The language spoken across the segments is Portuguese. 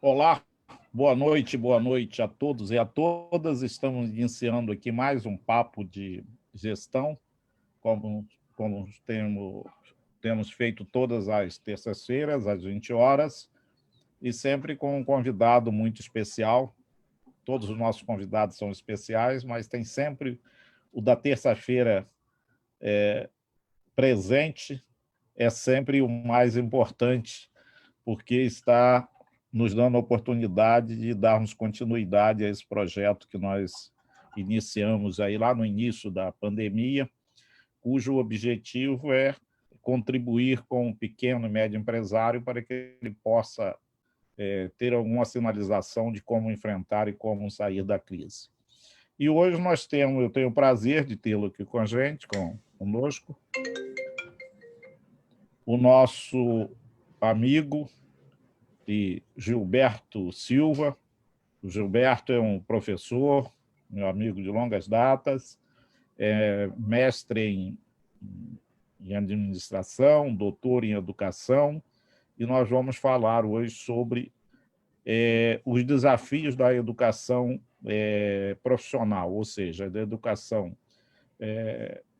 Olá, boa noite a todos e a todas. Estamos iniciando aqui mais um papo de gestão, como temos feito todas as terças-feiras, às 20 horas, e sempre com um convidado muito especial. Todos os nossos convidados são especiais, mas tem sempre o da terça-feira presente, é sempre o mais importante, porque está nos dando a oportunidade de darmos continuidade a esse projeto que nós iniciamos aí lá no início da pandemia, cujo objetivo é contribuir com o pequeno e médio empresário para que ele possa ter alguma sinalização de como enfrentar e como sair da crise. E hoje eu tenho o prazer de tê-lo aqui com a gente, conosco, o nosso amigo e Gilberto Silva. O Gilberto é um professor, meu amigo de longas datas, mestre em administração, doutor em educação, e nós vamos falar hoje sobre os desafios da educação profissional, ou seja, da educação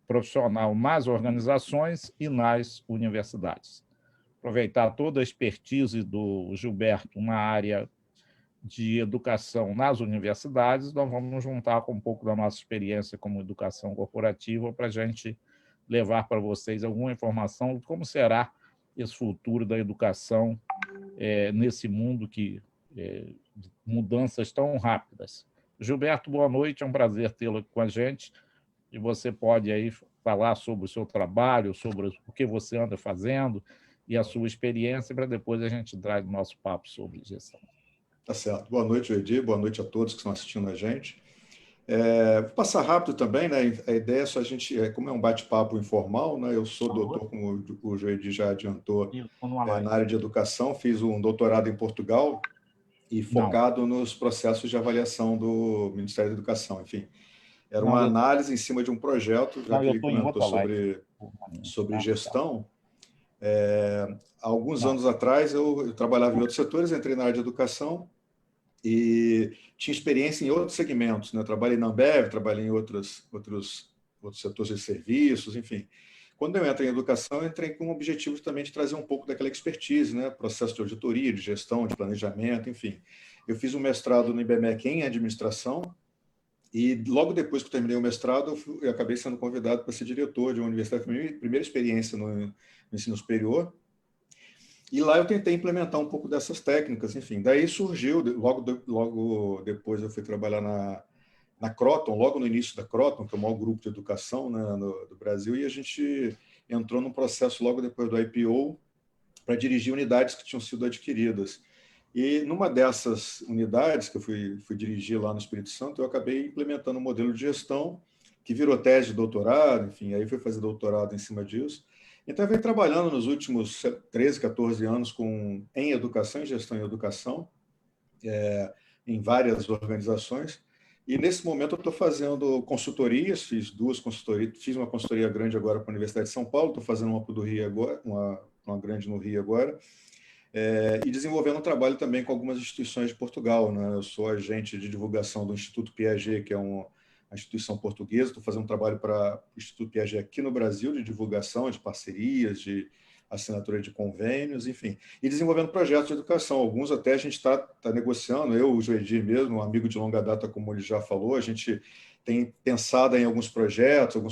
profissional nas organizações e nas universidades. Aproveitar toda a expertise do Gilberto na área de educação nas universidades, nós vamos juntar com um pouco da nossa experiência como educação corporativa para a gente levar para vocês alguma informação de como será esse futuro da educação nesse mundo de mudanças tão rápidas. Gilberto, boa noite, é um prazer tê-lo aqui com a gente, e você pode aí falar sobre o seu trabalho, sobre o que você anda fazendo e a sua experiência, para depois a gente entrar no nosso papo sobre gestão. Tá certo. Boa noite, Edir. Boa noite a todos que estão assistindo a gente. Vou passar rápido também, né? A ideia é só a gente, como é um bate-papo informal, né? Eu sou doutor, como o Joedi já adiantou, na área de educação, fiz um doutorado em Portugal e focado nos processos de avaliação do Ministério da Educação, enfim. Era uma análise em cima de um projeto, já que ele comentou sobre gestão. Há alguns anos atrás, eu trabalhava em outros setores, entrei na área de educação e tinha experiência em outros segmentos, né? Trabalhei na Ambev, trabalhei em outros setores de serviços, enfim. Quando eu entrei em educação, eu entrei com o objetivo também de trazer um pouco daquela expertise, né? Processo de auditoria, de gestão, de planejamento, enfim. Eu fiz um mestrado no IBMEC em administração e logo depois que eu terminei o mestrado, eu acabei sendo convidado para ser diretor de uma universidade, primeira experiência no ensino superior. E lá eu tentei implementar um pouco dessas técnicas, enfim. Daí surgiu, logo depois eu fui trabalhar na Croton, logo no início da Croton, que é o maior grupo de educação, né, do Brasil, e a gente entrou num processo logo depois do IPO para dirigir unidades que tinham sido adquiridas. E numa dessas unidades que eu fui dirigir lá no Espírito Santo, eu acabei implementando um modelo de gestão que virou tese de doutorado, enfim, aí fui fazer doutorado em cima disso. Então, eu venho trabalhando nos últimos 13, 14 anos em educação, em gestão em educação, em várias organizações. E, nesse momento, eu estou fazendo consultorias, fiz duas consultorias, fiz uma consultoria grande agora para a Universidade de São Paulo, estou fazendo uma para o Rio agora, uma grande no Rio agora, e desenvolvendo um trabalho também com algumas instituições de Portugal, né? Eu sou agente de divulgação do Instituto Piaget, que é uma instituição portuguesa. Estou fazendo um trabalho para o Instituto Piaget aqui no Brasil, de divulgação, de parcerias, de assinatura de convênios, enfim, e desenvolvendo projetos de educação. Alguns até a gente está negociando, eu, o Joedi mesmo, um amigo de longa data, como ele já falou, a gente tem pensado em alguns projetos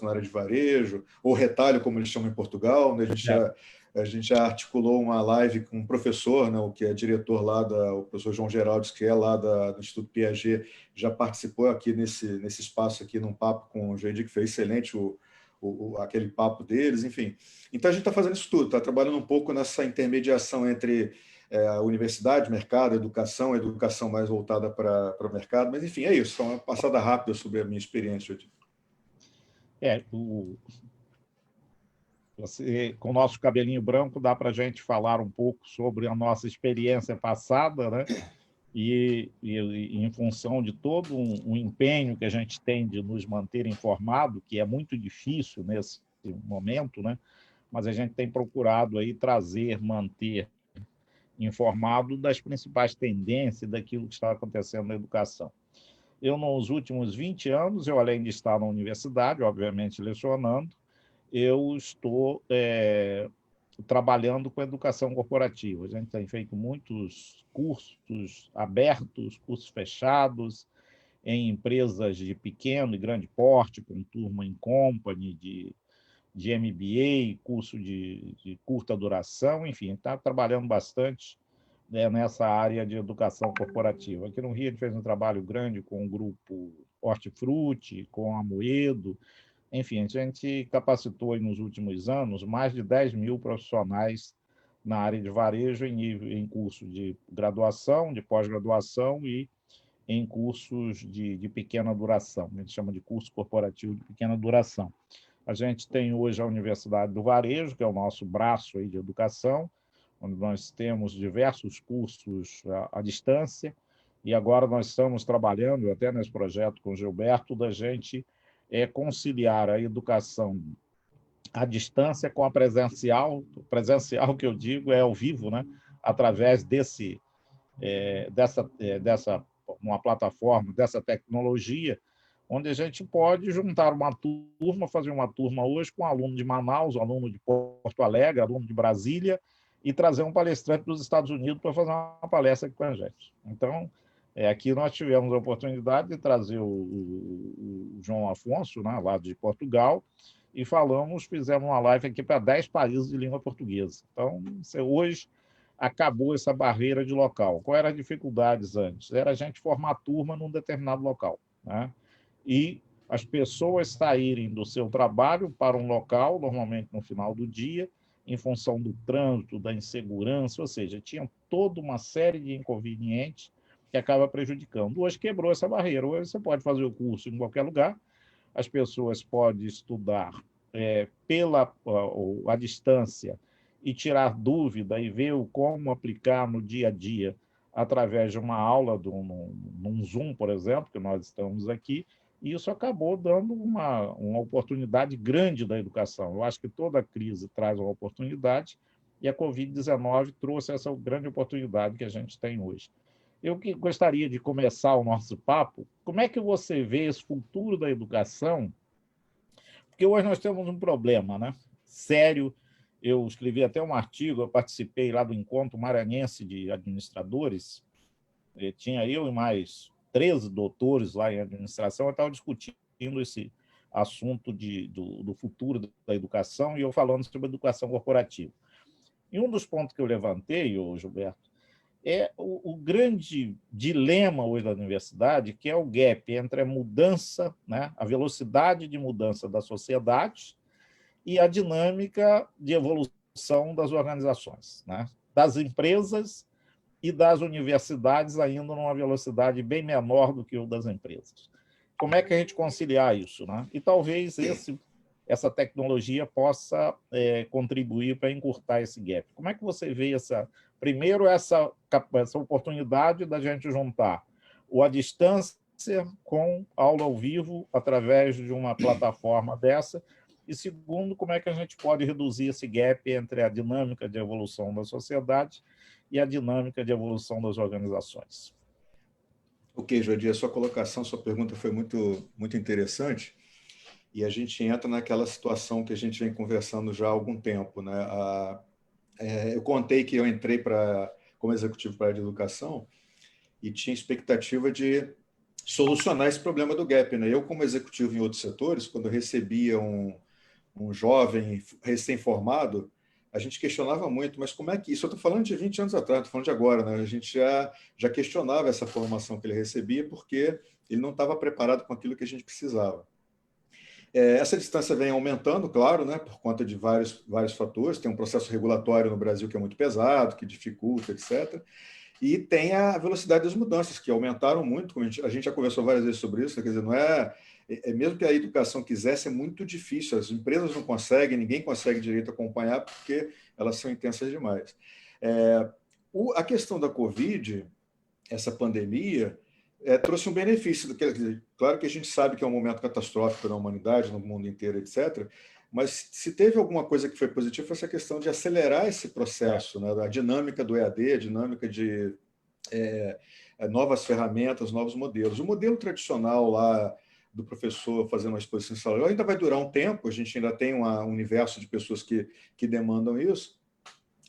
na área de varejo, ou retalho, como eles chamam em Portugal, né? A gente já articulou uma live com um professor, né, o que é diretor lá, o professor João Geraldes, que é lá do Instituto Piaget, já participou aqui nesse espaço, aqui num papo com o Joedi, que foi excelente aquele papo deles, enfim. Então, a gente está fazendo isso tudo, está trabalhando um pouco nessa intermediação entre a universidade, mercado, educação mais voltada para o mercado, mas, enfim, é isso, uma passada rápida sobre a minha experiência. Com o nosso cabelinho branco, dá para a gente falar um pouco sobre a nossa experiência passada, né? E em função de todo um empenho que a gente tem de nos manter informado, que é muito difícil nesse momento, né? Mas a gente tem procurado aí manter informado das principais tendências daquilo que está acontecendo na educação. Eu, nos últimos 20 anos, além de estar na universidade, obviamente lecionando, eu estou trabalhando com educação corporativa. A gente tem feito muitos cursos abertos, cursos fechados, em empresas de pequeno e grande porte, com turma em company, de MBA, curso de curta duração, enfim, está trabalhando bastante, né, nessa área de educação corporativa. Aqui no Rio, a gente fez um trabalho grande com o grupo Hortifruti, com a Moedo, enfim, a gente capacitou nos últimos anos mais de 10 mil profissionais na área de varejo em curso de graduação, de pós-graduação e em cursos de pequena duração. A gente chama de curso corporativo de pequena duração. A gente tem hoje a Universidade do Varejo, que é o nosso braço aí de educação, onde nós temos diversos cursos à distância, e agora nós estamos trabalhando, até nesse projeto com o Gilberto, da gente conciliar a educação à distância com a presencial. Presencial, que eu digo, é ao vivo, né? Através dessa uma plataforma, dessa tecnologia, onde a gente pode juntar uma turma, fazer uma turma hoje com um aluno de Manaus, um aluno de Porto Alegre, aluno de Brasília, e trazer um palestrante dos Estados Unidos para fazer uma palestra aqui com a gente. Então, aqui nós tivemos a oportunidade de trazer o João Afonso, né, lá de Portugal, e fizemos uma live aqui para 10 países de língua portuguesa. Então, hoje acabou essa barreira de local. Qual eram as dificuldades antes? Era a gente formar turma num determinado local, né? E as pessoas saírem do seu trabalho para um local, normalmente no final do dia, em função do trânsito, da insegurança, ou seja, tinha toda uma série de inconvenientes que acaba prejudicando. Hoje quebrou essa barreira. Hoje você pode fazer o curso em qualquer lugar, as pessoas podem estudar à distância e tirar dúvida e ver como aplicar no dia a dia através de uma aula, num Zoom, por exemplo, que nós estamos aqui, e isso acabou dando uma oportunidade grande da educação. Eu acho que toda crise traz uma oportunidade, e a Covid-19 trouxe essa grande oportunidade que a gente tem hoje. Eu gostaria de começar o nosso papo. Como é que você vê esse futuro da educação? Porque hoje nós temos um problema, né? Sério. Eu escrevi até um artigo, eu participei lá do Encontro Maranhense de Administradores, tinha eu e mais 13 doutores lá em administração, eu estava discutindo esse assunto do futuro da educação, e eu falando sobre educação corporativa. E um dos pontos que eu levantei, Gilberto, é o grande dilema hoje da universidade, que é o gap entre a mudança, né, a velocidade de mudança da sociedade e a dinâmica de evolução das organizações, né, das empresas e das universidades, ainda numa velocidade bem menor do que o das empresas. Como é que a gente conciliar isso, né? E talvez essa tecnologia possa contribuir para encurtar esse gap. Como é que você vê primeiro essa oportunidade da gente juntar a distância com aula ao vivo através de uma plataforma dessa, e segundo, como é que a gente pode reduzir esse gap entre a dinâmica de evolução da sociedade e a dinâmica de evolução das organizações? Ok, Jodir, a sua colocação, sua pergunta foi muito, muito interessante, e a gente entra naquela situação que a gente vem conversando já há algum tempo, né? Eu contei que eu entrei como executivo para a área de educação e tinha expectativa de solucionar esse problema do gap, né? Eu, como executivo em outros setores, quando eu recebia um jovem recém-formado, a gente questionava muito, mas como é que isso? Eu estou falando de 20 anos atrás, estou falando de agora, né? A gente já questionava essa formação que ele recebia porque ele não estava preparado com aquilo que a gente precisava. Essa distância vem aumentando, claro, né, por conta de vários fatores. Tem um processo regulatório no Brasil que é muito pesado, que dificulta, etc. E tem a velocidade das mudanças, que aumentaram muito. Como a gente já conversou várias vezes sobre isso, quer dizer, não mesmo que a educação quisesse, é muito difícil. As empresas não conseguem, ninguém consegue direito acompanhar, porque elas são intensas demais. A questão da Covid, essa pandemia, trouxe um benefício. Claro que a gente sabe que é um momento catastrófico na humanidade, no mundo inteiro, etc., mas se teve alguma coisa que foi positiva, foi essa questão de acelerar esse processo, né? A dinâmica do EAD, a dinâmica de novas ferramentas, novos modelos. O modelo tradicional lá do professor fazendo uma exposição salarial ainda vai durar um tempo, a gente ainda tem um universo de pessoas que demandam isso,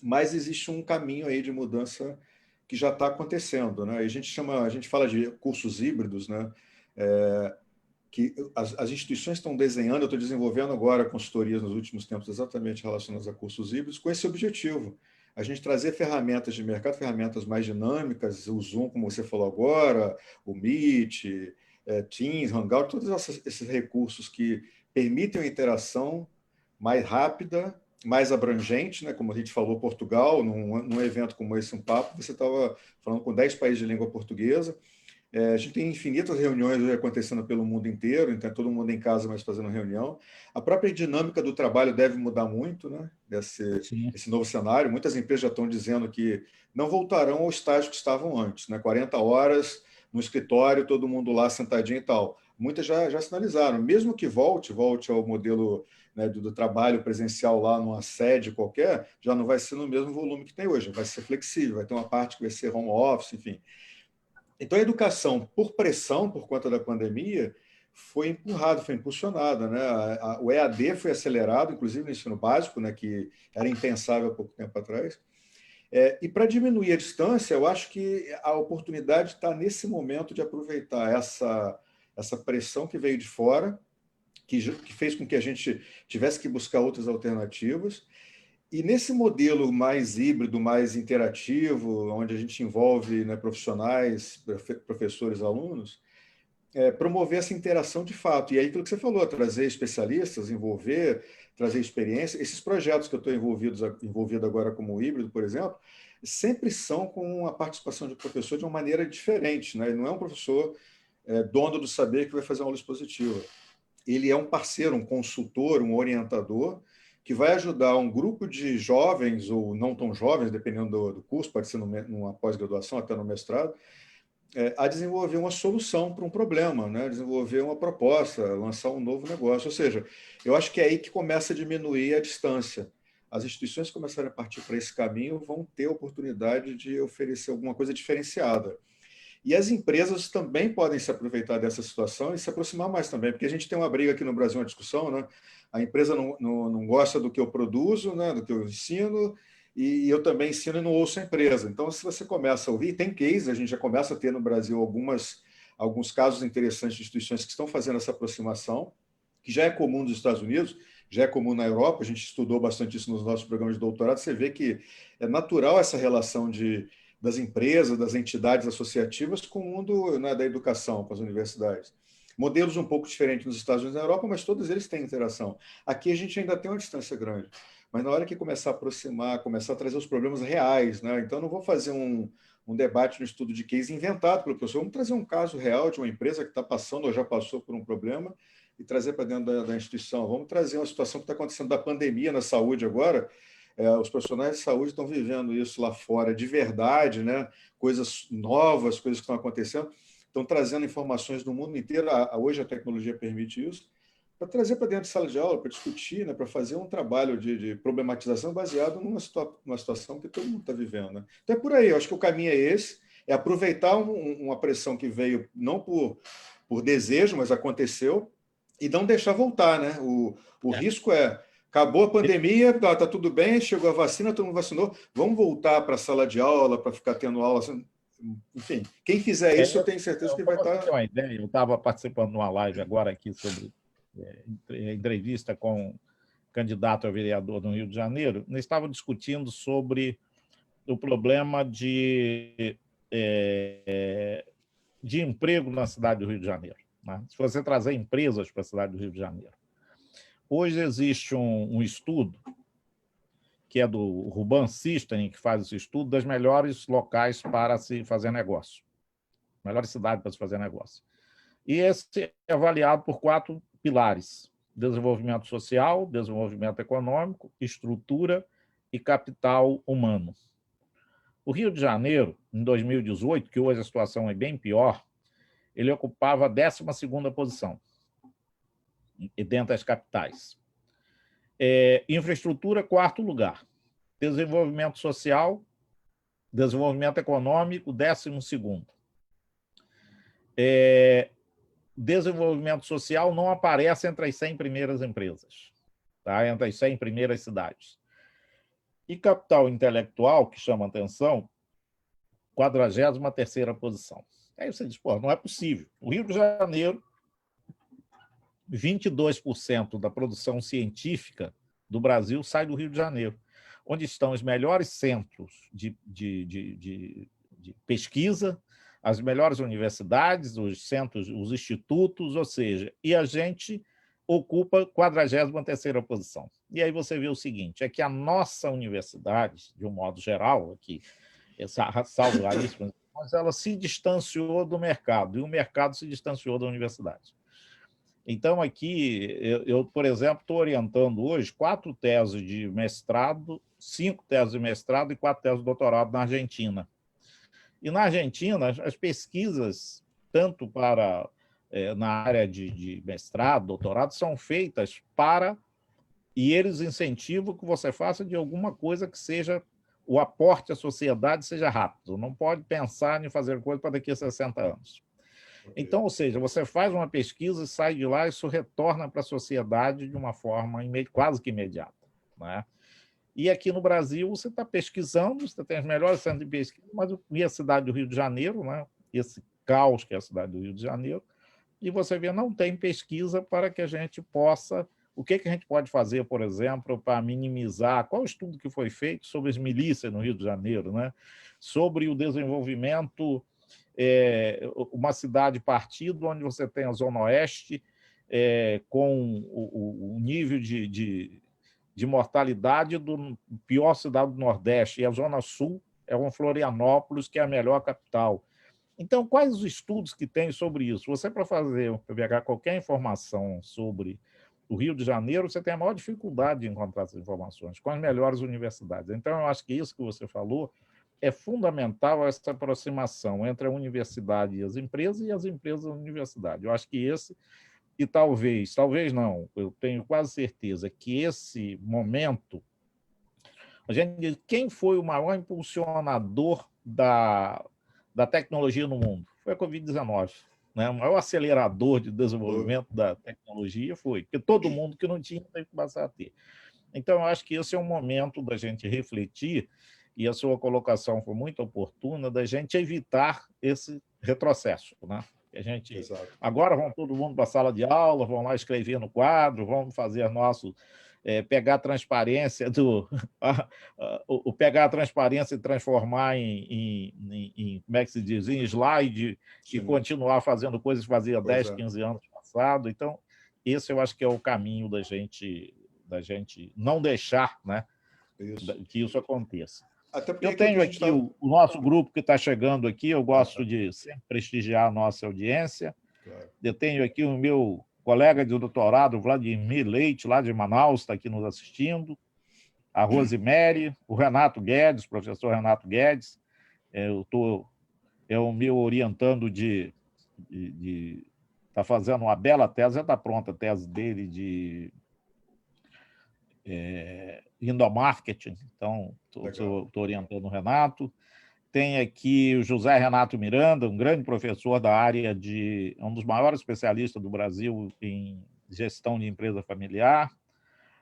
mas existe um caminho aí de mudança que já está acontecendo, né? A gente fala de cursos híbridos, né? Que as instituições estão desenhando, eu estou desenvolvendo agora consultorias nos últimos tempos exatamente relacionadas a cursos híbridos com esse objetivo. A gente trazer ferramentas de mercado, ferramentas mais dinâmicas, o Zoom, como você falou agora, o Meet, Teams, Hangout, todos esses recursos que permitem a interação mais rápida, mais abrangente, né? Como a gente falou, Portugal, num evento como esse, um papo, você estava falando com 10 países de língua portuguesa. A gente tem infinitas reuniões hoje acontecendo pelo mundo inteiro, então todo mundo em casa, mas fazendo reunião. A própria dinâmica do trabalho deve mudar muito, né? Esse novo cenário. Muitas empresas já estão dizendo que não voltarão ao estágio que estavam antes, né? 40 horas no escritório, todo mundo lá sentadinho e tal. Muitas já sinalizaram, mesmo que volte ao modelo, né, do trabalho presencial lá numa sede qualquer, já não vai ser no mesmo volume que tem hoje, vai ser flexível, vai ter uma parte que vai ser home office, enfim. Então, a educação, por pressão, por conta da pandemia, foi empurrada, foi impulsionada, né? O EAD foi acelerado, inclusive no ensino básico, né, que era impensável há pouco tempo atrás. E para diminuir a distância, eu acho que a oportunidade está nesse momento de aproveitar essa pressão que veio de fora, que fez com que a gente tivesse que buscar outras alternativas. E nesse modelo mais híbrido, mais interativo, onde a gente envolve, né, profissionais, professores, alunos, promover essa interação de fato. E aí, aquilo que você falou, trazer especialistas, envolver, trazer experiência. Esses projetos que eu estou envolvido agora como híbrido, por exemplo, sempre são com a participação de professor de uma maneira diferente, né? Ele não é um professor dono do saber que vai fazer uma aula expositiva. Ele é um parceiro, um consultor, um orientador, que vai ajudar um grupo de jovens ou não tão jovens, dependendo do curso, pode ser numa pós-graduação, até no mestrado, a desenvolver uma solução para um problema, né? Desenvolver uma proposta, lançar um novo negócio. Ou seja, eu acho que é aí que começa a diminuir a distância. As instituições que começarem a partir para esse caminho vão ter a oportunidade de oferecer alguma coisa diferenciada. E as empresas também podem se aproveitar dessa situação e se aproximar mais também, porque a gente tem uma briga aqui no Brasil, uma discussão, né? A empresa não gosta do que eu produzo, né? Do que eu ensino, e eu também ensino e não ouço a empresa. Então, se você começa a ouvir, tem case, a gente já começa a ter no Brasil alguns casos interessantes de instituições que estão fazendo essa aproximação, que já é comum nos Estados Unidos, já é comum na Europa, a gente estudou bastante isso nos nossos programas de doutorado, você vê que é natural essa relação das empresas, das entidades associativas com o mundo, né, da educação, com as universidades. Modelos um pouco diferentes nos Estados Unidos e na Europa, mas todos eles têm interação. Aqui a gente ainda tem uma distância grande, mas na hora que começar a aproximar, começar a trazer os problemas reais, né? Então não vou fazer um debate no estudo de case inventado pelo professor, vamos trazer um caso real de uma empresa que está passando ou já passou por um problema e trazer para dentro da instituição. Vamos trazer uma situação que está acontecendo da pandemia na saúde agora. Os profissionais de saúde estão vivendo isso lá fora de verdade, né? Coisas novas, coisas que estão acontecendo, estão trazendo informações do mundo inteiro. Hoje a tecnologia permite isso, para trazer para dentro de sala de aula, para discutir, né? Para fazer um trabalho de problematização baseado numa situação que todo mundo está vivendo, né? Então é por aí, eu acho que o caminho é esse, é aproveitar uma pressão que veio não por desejo, mas aconteceu, e não deixar voltar, né? O risco acabou a pandemia, tá tudo bem, chegou a vacina, todo mundo vacinou, vamos voltar para a sala de aula, para ficar tendo aula. Enfim, quem fizer isso, eu tenho certeza que vai estar. Para você ter uma ideia, eu estava participando de uma live agora aqui sobre entrevista com um candidato a vereador no Rio de Janeiro. Nós estávamos discutindo sobre o problema de emprego na cidade do Rio de Janeiro, né? Se você trazer empresas para a cidade do Rio de Janeiro. Hoje existe um estudo, que é do Ruban System, que faz esse estudo das melhores locais para se fazer negócio, melhores cidades para se fazer negócio. E esse é avaliado por 4 pilares: desenvolvimento social, desenvolvimento econômico, estrutura e capital humano. O Rio de Janeiro, em 2018, que hoje a situação é bem pior, ele ocupava a 12ª posição dentro das capitais. Infraestrutura, quarto lugar. Desenvolvimento social, desenvolvimento econômico, 12º. Desenvolvimento social não aparece entre as 100 primeiras empresas, tá? Entre as 100 primeiras cidades. E capital intelectual, que chama atenção, 43ª posição. Aí você diz, pô, não é possível. O Rio de Janeiro, 22% da produção científica do Brasil sai do Rio de Janeiro, onde estão os melhores centros de pesquisa, as melhores universidades, os centros, os institutos, ou seja, e a gente ocupa 43ª posição. E aí você vê o seguinte, é que a nossa universidade, de um modo geral, aqui, salvo raríssimas, mas ela se distanciou do mercado, e o mercado se distanciou da universidade. Então, aqui, eu por exemplo, estou orientando hoje 4 teses de mestrado, 5 teses de mestrado e 4 teses de doutorado na Argentina. E na Argentina, as pesquisas, tanto para na área de mestrado, doutorado, são feitas para, e eles incentivam que você faça de alguma coisa que seja, o aporte à sociedade seja rápido. Não pode pensar em fazer coisa para daqui a 60 anos. Então, ou seja, você faz uma pesquisa e sai de lá, e isso retorna para a sociedade de uma forma quase que imediata, né? E aqui no Brasil, você está pesquisando, você tem as melhores centros de pesquisa, mas e a cidade do Rio de Janeiro, né? Esse caos que é a cidade do Rio de Janeiro, e você vê, não tem pesquisa para que a gente possa... O que a gente pode fazer, por exemplo, para minimizar? Qual o estudo que foi feito sobre as milícias no Rio de Janeiro, né? Sobre o desenvolvimento... uma cidade-partido onde você tem a Zona Oeste com o nível de mortalidade do pior cidade do Nordeste, e a Zona Sul é uma Florianópolis, que é a melhor capital. Então, quais os estudos que tem sobre isso? Você, para pegar qualquer informação sobre o Rio de Janeiro, você tem a maior dificuldade de encontrar essas informações, com as melhores universidades. Então, eu acho que isso que você falou é fundamental, essa aproximação entre a universidade e as empresas e a universidade. Eu acho que esse, e talvez não, eu tenho quase certeza que esse momento, a gente diz, quem foi o maior impulsionador da tecnologia no mundo? Foi a Covid-19. Né? O maior acelerador de desenvolvimento da tecnologia foi, porque todo mundo que não tinha teve que passar a ter. Então, eu acho que esse é um momento da gente refletir, e a sua colocação foi muito oportuna, da gente evitar esse retrocesso, né? A gente, agora vão todo mundo para a sala de aula, vão lá escrever no quadro, vamos fazer nosso... pegar a transparência pegar a transparência e transformar em como é que se diz, em slide, e continuar fazendo coisas que fazia 10, 15 anos passado. Então, esse eu acho que é o caminho da gente não deixar, né, que isso aconteça. Eu tenho aqui o nosso grupo que está chegando aqui, eu gosto de sempre prestigiar a nossa audiência. Eu tenho aqui o meu colega de doutorado, Vladimir Leite, lá de Manaus, está aqui nos assistindo, a Rosemary, o Renato Guedes, professor Renato Guedes, o meu orientando está fazendo uma bela tese, já está pronta a tese dele de endomarketing, então estou orientando o Renato. Tem aqui o José Renato Miranda, um grande professor da área um dos maiores especialistas do Brasil em gestão de empresa familiar.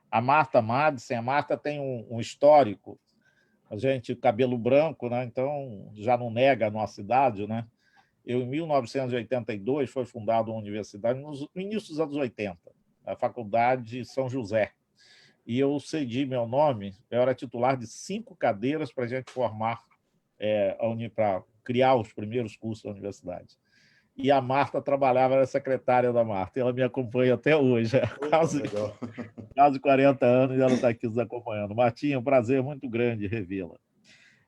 A Marta Madsen, a Marta tem um histórico, a gente, cabelo branco, né? Então já não nega a nossa idade, né? Em 1982, foi fundada uma universidade, no início dos anos 80, a Faculdade São José. E eu cedi meu nome, eu era titular de 5 cadeiras para a gente formar, para criar os primeiros cursos da universidade. E a Marta trabalhava, era secretária da Marta, e ela me acompanha até hoje, quase 40 anos, e ela está aqui nos acompanhando. Martinha, um prazer muito grande revê-la.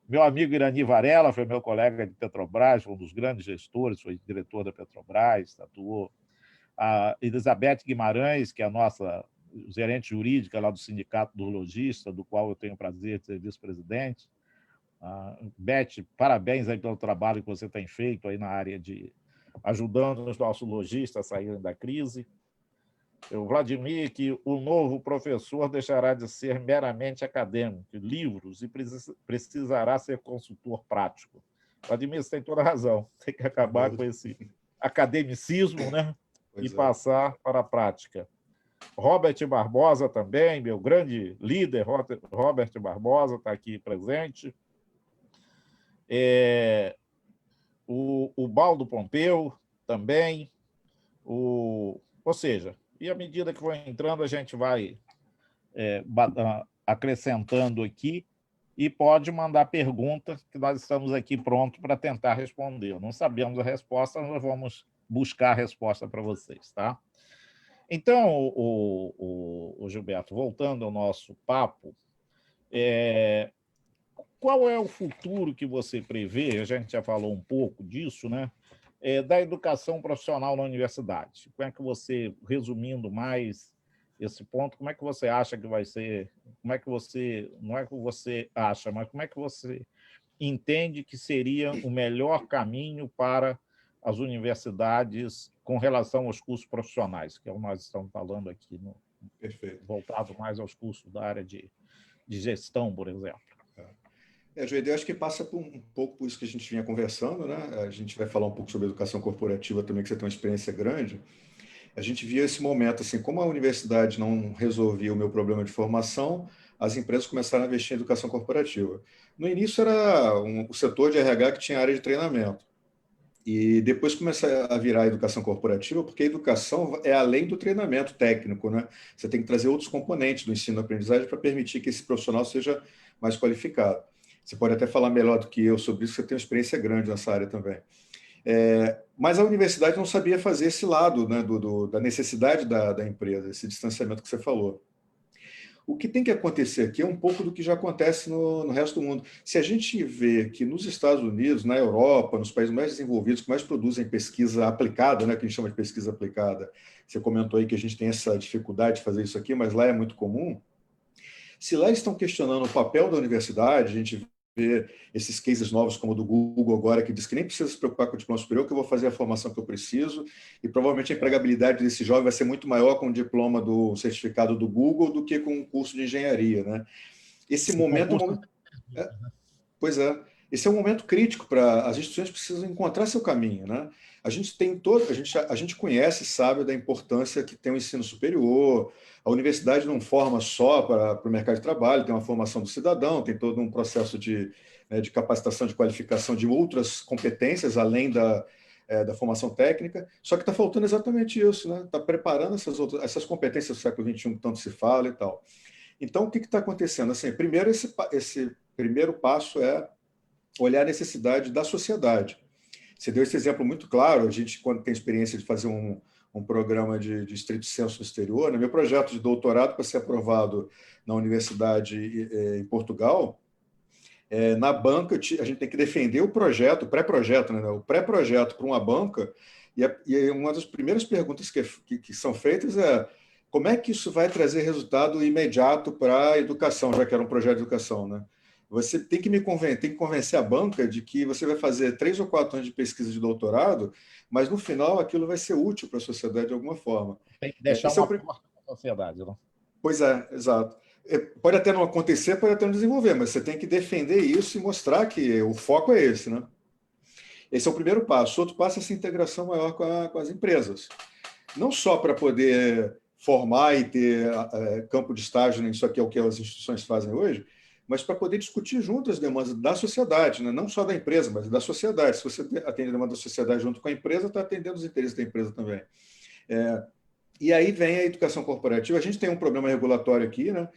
Meu amigo Irani Varela foi meu colega de Petrobras, um dos grandes gestores, foi diretor da Petrobras, atuou. A Elizabeth Guimarães, que é a nossa gerente jurídica lá do Sindicato do Logista, do qual eu tenho o prazer de ser vice-presidente. Beth, parabéns aí pelo trabalho que você tem feito aí na área de ajudando os nossos lojistas a saírem da crise. O Vladimir, que o novo professor deixará de ser meramente acadêmico, livros, e precisará ser consultor prático. Vladimir, você tem toda a razão. Tem que acabar com esse academicismo, né? E passar para a prática. Robert Barbosa também, meu grande líder, Robert Barbosa, está aqui presente. O Baldo Pompeu também. Ou seja, e à medida que for entrando, a gente vai acrescentando aqui e pode mandar pergunta, que nós estamos aqui prontos para tentar responder. Não sabemos a resposta, nós vamos buscar a resposta para vocês, tá? Então, o Gilberto, voltando ao nosso papo, qual é o futuro que você prevê? A gente já falou um pouco disso, né? Da educação profissional na universidade. Como é que você, resumindo mais esse ponto, como é que você acha que vai ser? Como é que você, não é que você acha, mas como é que você entende que seria o melhor caminho para as universidades com relação aos cursos profissionais, que é o que nós estamos falando aqui, voltado mais aos cursos da área de gestão, por exemplo? Joede, eu acho que passa um pouco por isso que a gente vinha conversando, né? A gente vai falar um pouco sobre educação corporativa também, que você tem uma experiência grande. A gente via esse momento, assim, como a universidade não resolvia o meu problema de formação, as empresas começaram a investir em educação corporativa. No início era o setor de RH que tinha área de treinamento. E depois começa a virar a educação corporativa, porque a educação é além do treinamento técnico, né? Você tem que trazer outros componentes do ensino-aprendizagem para permitir que esse profissional seja mais qualificado. Você pode até falar melhor do que eu sobre isso, você tem uma experiência grande nessa área também. Mas a universidade não sabia fazer esse lado, né, da necessidade da empresa, esse distanciamento que você falou. O que tem que acontecer aqui é um pouco do que já acontece no resto do mundo. Se a gente vê que nos Estados Unidos, na Europa, nos países mais desenvolvidos, que mais produzem pesquisa aplicada, né, que a gente chama de pesquisa aplicada, você comentou aí que a gente tem essa dificuldade de fazer isso aqui, mas lá é muito comum. Se lá eles estão questionando o papel da universidade, a gente vê esses cases novos como o do Google agora, que diz que nem precisa se preocupar com o diploma superior, que eu vou fazer a formação que eu preciso, e provavelmente a empregabilidade desse jovem vai ser muito maior com o diploma do certificado do Google do que com um curso de engenharia, né? Esse momento... Pois é. Esse é um momento crítico para as instituições precisam encontrar seu caminho, né? A gente tem a gente conhece, sabe da importância que tem o ensino superior. A universidade não forma só para o mercado de trabalho, tem uma formação do cidadão, tem todo um processo de capacitação, de qualificação de outras competências além da formação técnica. Só que está faltando exatamente isso, né? Está preparando essas competências do século XXI que tanto se fala e tal. Então, o que está acontecendo? Assim, primeiro, esse primeiro passo é olhar a necessidade da sociedade. Você deu esse exemplo muito claro, a gente, quando tem experiência de fazer um programa de estrito sensu no exterior, no meu projeto de doutorado, para ser aprovado na universidade em Portugal, na banca, a gente tem que defender o projeto, o pré-projeto, né? O pré-projeto para uma banca, e uma das primeiras perguntas que são feitas é como é que isso vai trazer resultado imediato para a educação, já que era um projeto de educação, né? Você tem que convencer a banca de que você vai fazer 3 ou 4 anos de pesquisa de doutorado, mas no final aquilo vai ser útil para a sociedade de alguma forma. Tem que deixar uma porta para a sociedade, não? Pois é, exato. Pode até não acontecer, pode até não desenvolver, mas você tem que defender isso e mostrar que o foco é esse, né? Esse é o primeiro passo. Outro passo é essa integração maior com as empresas. Não só para poder formar e ter campo de estágio, isso aqui é o que as instituições fazem hoje, mas para poder discutir junto as demandas da sociedade, né? Não só da empresa, mas da sociedade. Se você atende a demanda da sociedade junto com a empresa, está atendendo os interesses da empresa também. E aí vem a educação corporativa. A gente tem um problema regulatório aqui, né?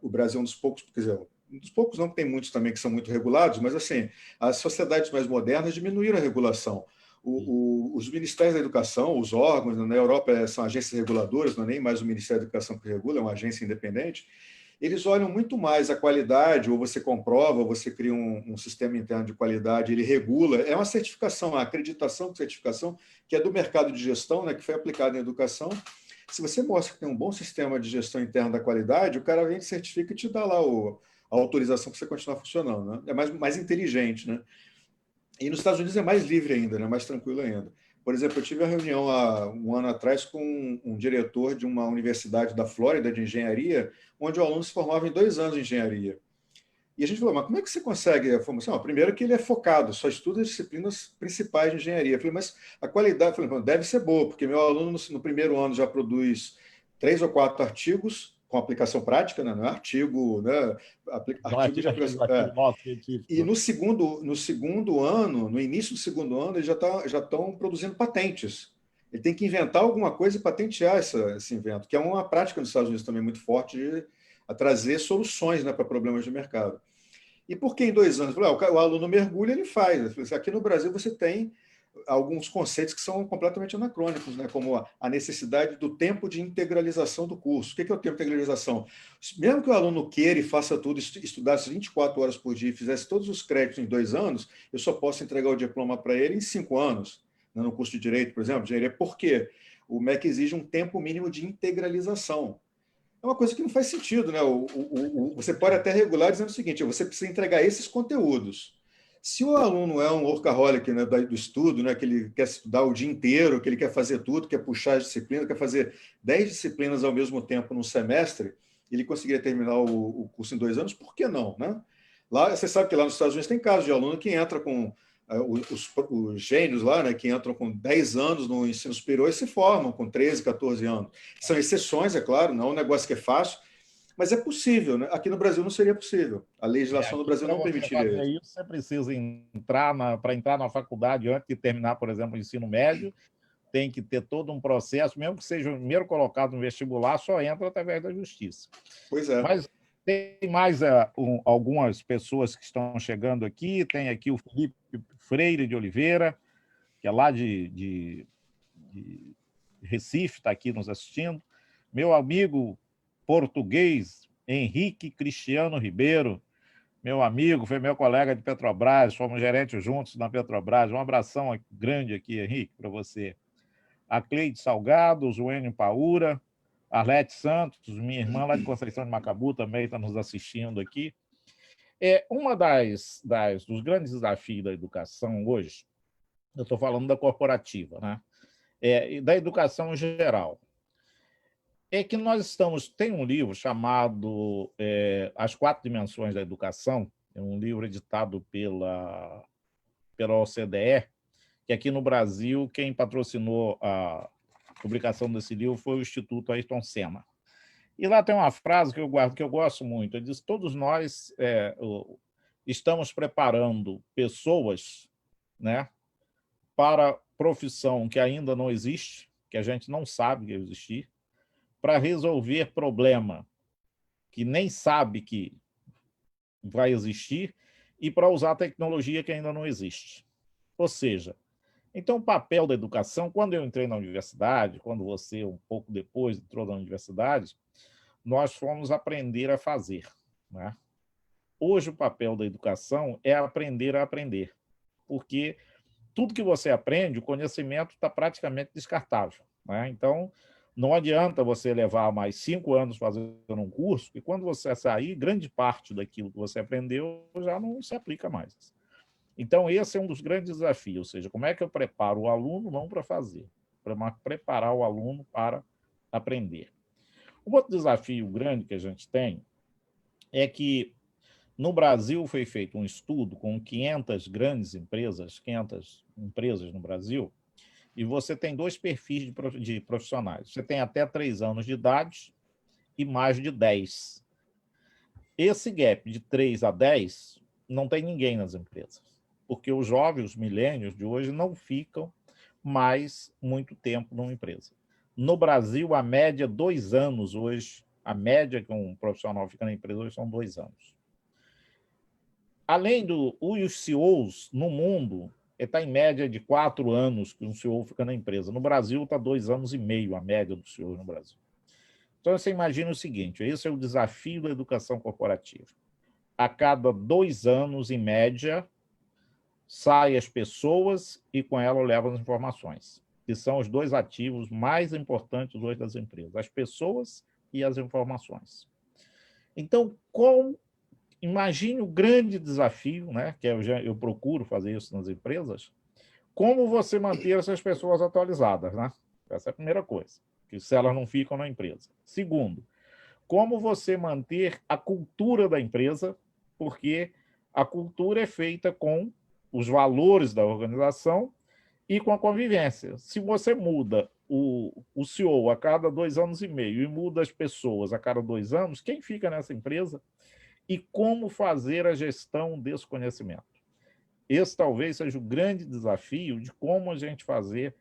O Brasil é um dos poucos, quer dizer, um dos poucos não, tem muitos também que são muito regulados, mas assim, as sociedades mais modernas diminuíram a regulação. Os ministérios da educação, os órgãos, na Europa são agências reguladoras, não é nem mais o Ministério da Educação que regula, é uma agência independente. Eles olham muito mais a qualidade, ou você comprova, ou você cria um sistema interno de qualidade, ele regula, é uma certificação, uma acreditação, certificação, que é do mercado de gestão, né, que foi aplicado em educação. Se você mostra que tem um bom sistema de gestão interna da qualidade, o cara vem, certifica e te dá lá a autorização para você continuar funcionando, né? É mais inteligente, né? E nos Estados Unidos é mais livre ainda, né? Mais tranquilo ainda. Por exemplo, eu tive uma reunião há um ano atrás com um diretor de uma universidade da Flórida de engenharia, onde o aluno se formava em 2 anos de engenharia. E a gente falou, mas como é que você consegue a formação? Primeiro que ele é focado, só estuda as disciplinas principais de engenharia. Eu falei, mas a qualidade, eu falei, deve ser boa, porque meu aluno no primeiro ano já produz 3 ou 4 artigos com aplicação prática, né? Não é artigo, né? Não é Artigo de aplicação. artigo nosso E científico. no segundo ano, no início do segundo ano, eles já estão produzindo patentes. Ele tem que inventar alguma coisa e patentear esse invento, que é uma prática nos Estados Unidos também muito forte de a trazer soluções, né, para problemas de mercado. E por que em 2 anos? Eu falei, o aluno mergulha, ele faz. Eu falei, aqui no Brasil você tem alguns conceitos que são completamente anacrônicos, né? Como a necessidade do tempo de integralização do curso. O que é o tempo de integralização? Mesmo que o aluno queira e faça tudo, estudasse 24 horas por dia e fizesse todos os créditos em 2 anos, eu só posso entregar o diploma para ele em 5 anos, né? No curso de Direito, por exemplo. Engenharia, por quê? O MEC exige um tempo mínimo de integralização. É uma coisa que não faz sentido, né? Você pode até regular dizendo o seguinte: você precisa entregar esses conteúdos. Se o aluno é um workaholic, né, do estudo, né, que ele quer estudar o dia inteiro, que ele quer fazer tudo, quer puxar as disciplinas, quer fazer 10 disciplinas ao mesmo tempo num semestre, ele conseguiria terminar o curso em 2 anos, por que não, né? Lá, você sabe que lá nos Estados Unidos tem casos de aluno que entra com os gênios lá, né, que entram com 10 anos no ensino superior e se formam com 13, 14 anos. São exceções, é claro, não é um negócio que é fácil, mas é possível, né? Aqui no Brasil não seria possível. A legislação do Aqui, Brasil para não você permitiria fazer isso. isso, você precisa para entrar na faculdade antes de terminar, por exemplo, o ensino médio, tem que ter todo um processo, mesmo que seja o primeiro colocado no vestibular, só entra através da justiça. Pois é. Mas tem mais algumas pessoas que estão chegando aqui. Tem aqui o Felipe Freire de Oliveira, que é lá de Recife, está aqui nos assistindo. Meu amigo português, Henrique Cristiano Ribeiro, meu amigo, foi meu colega de Petrobras, fomos gerentes juntos na Petrobras. Um abração grande aqui, Henrique, para você. A Cleide Salgado, o Joênio Paura, Arlete Santos, minha irmã lá de Conceição de Macabu, também está nos assistindo aqui. Uma dos grandes desafios da educação hoje, eu estou falando da corporativa, né? E da educação em geral, é que tem um livro chamado As Quatro Dimensões da Educação, é um livro editado pela OCDE, que aqui no Brasil, quem patrocinou a publicação desse livro foi o Instituto Ayrton Senna. E lá tem uma frase que eu gosto muito, ele diz: todos nós estamos preparando pessoas, né, para profissão que ainda não existe, que a gente não sabe que existir, para resolver problema que nem sabe que vai existir e para usar tecnologia que ainda não existe. Ou seja, então o papel da educação, quando eu entrei na universidade, quando você um pouco depois entrou na universidade, nós fomos aprender a fazer, né? Hoje o papel da educação é aprender a aprender, porque tudo que você aprende, o conhecimento está praticamente descartável, né? Então, não adianta você levar mais 5 anos fazendo um curso, e quando você sair, grande parte daquilo que você aprendeu já não se aplica mais. Então, esse é um dos grandes desafios, ou seja, como é que eu preparo o aluno não para fazer, para preparar o aluno para aprender. Um outro desafio grande que a gente tem é que no Brasil foi feito um estudo com 500 grandes empresas, 500 empresas no Brasil, e você tem dois perfis de profissionais. Você tem até 3 anos de idade e mais de 10. Esse gap de 3 a 10 não tem ninguém nas empresas, porque os jovens, os milênios de hoje, não ficam mais muito tempo numa empresa. No Brasil, a média 2 anos hoje, a média que um profissional fica na empresa hoje são 2 anos. Além os CEOs no mundo, está em média de 4 anos que um CEO fica na empresa. No Brasil, está 2 anos e meio a média dos CEOs no Brasil. Então, você imagina o seguinte, esse é o desafio da educação corporativa. A cada 2 anos, em média, saem as pessoas e com elas levam as informações, que são os dois ativos mais importantes hoje das empresas, as pessoas e as informações. Então, imagine o grande desafio, né, que eu procuro fazer isso nas empresas, como você manter essas pessoas atualizadas, né? Essa é a primeira coisa, que se elas não ficam na empresa. Segundo, como você manter a cultura da empresa, porque a cultura é feita com os valores da organização e com a convivência. Se você muda o CEO a cada 2 anos e meio e muda as pessoas a cada 2 anos, quem fica nessa empresa? E como fazer a gestão desse conhecimento? Esse talvez seja o grande desafio de como a gente fazer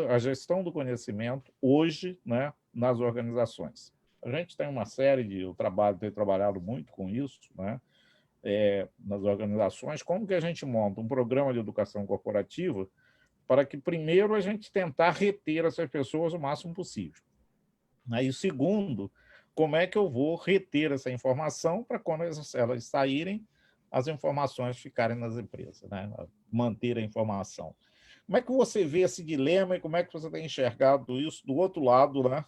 a gestão do conhecimento hoje, né, nas organizações. A gente tem uma série de... Eu tenho trabalhado muito com isso, né, nas organizações. Como que a gente monta um programa de educação corporativa para que, primeiro, a gente tentar reter essas pessoas o máximo possível. E segundo, como é que eu vou reter essa informação para quando elas saírem, as informações ficarem nas empresas, né? Manter a informação. Como é que você vê esse dilema e como é que você tem enxergado isso do outro lado, né?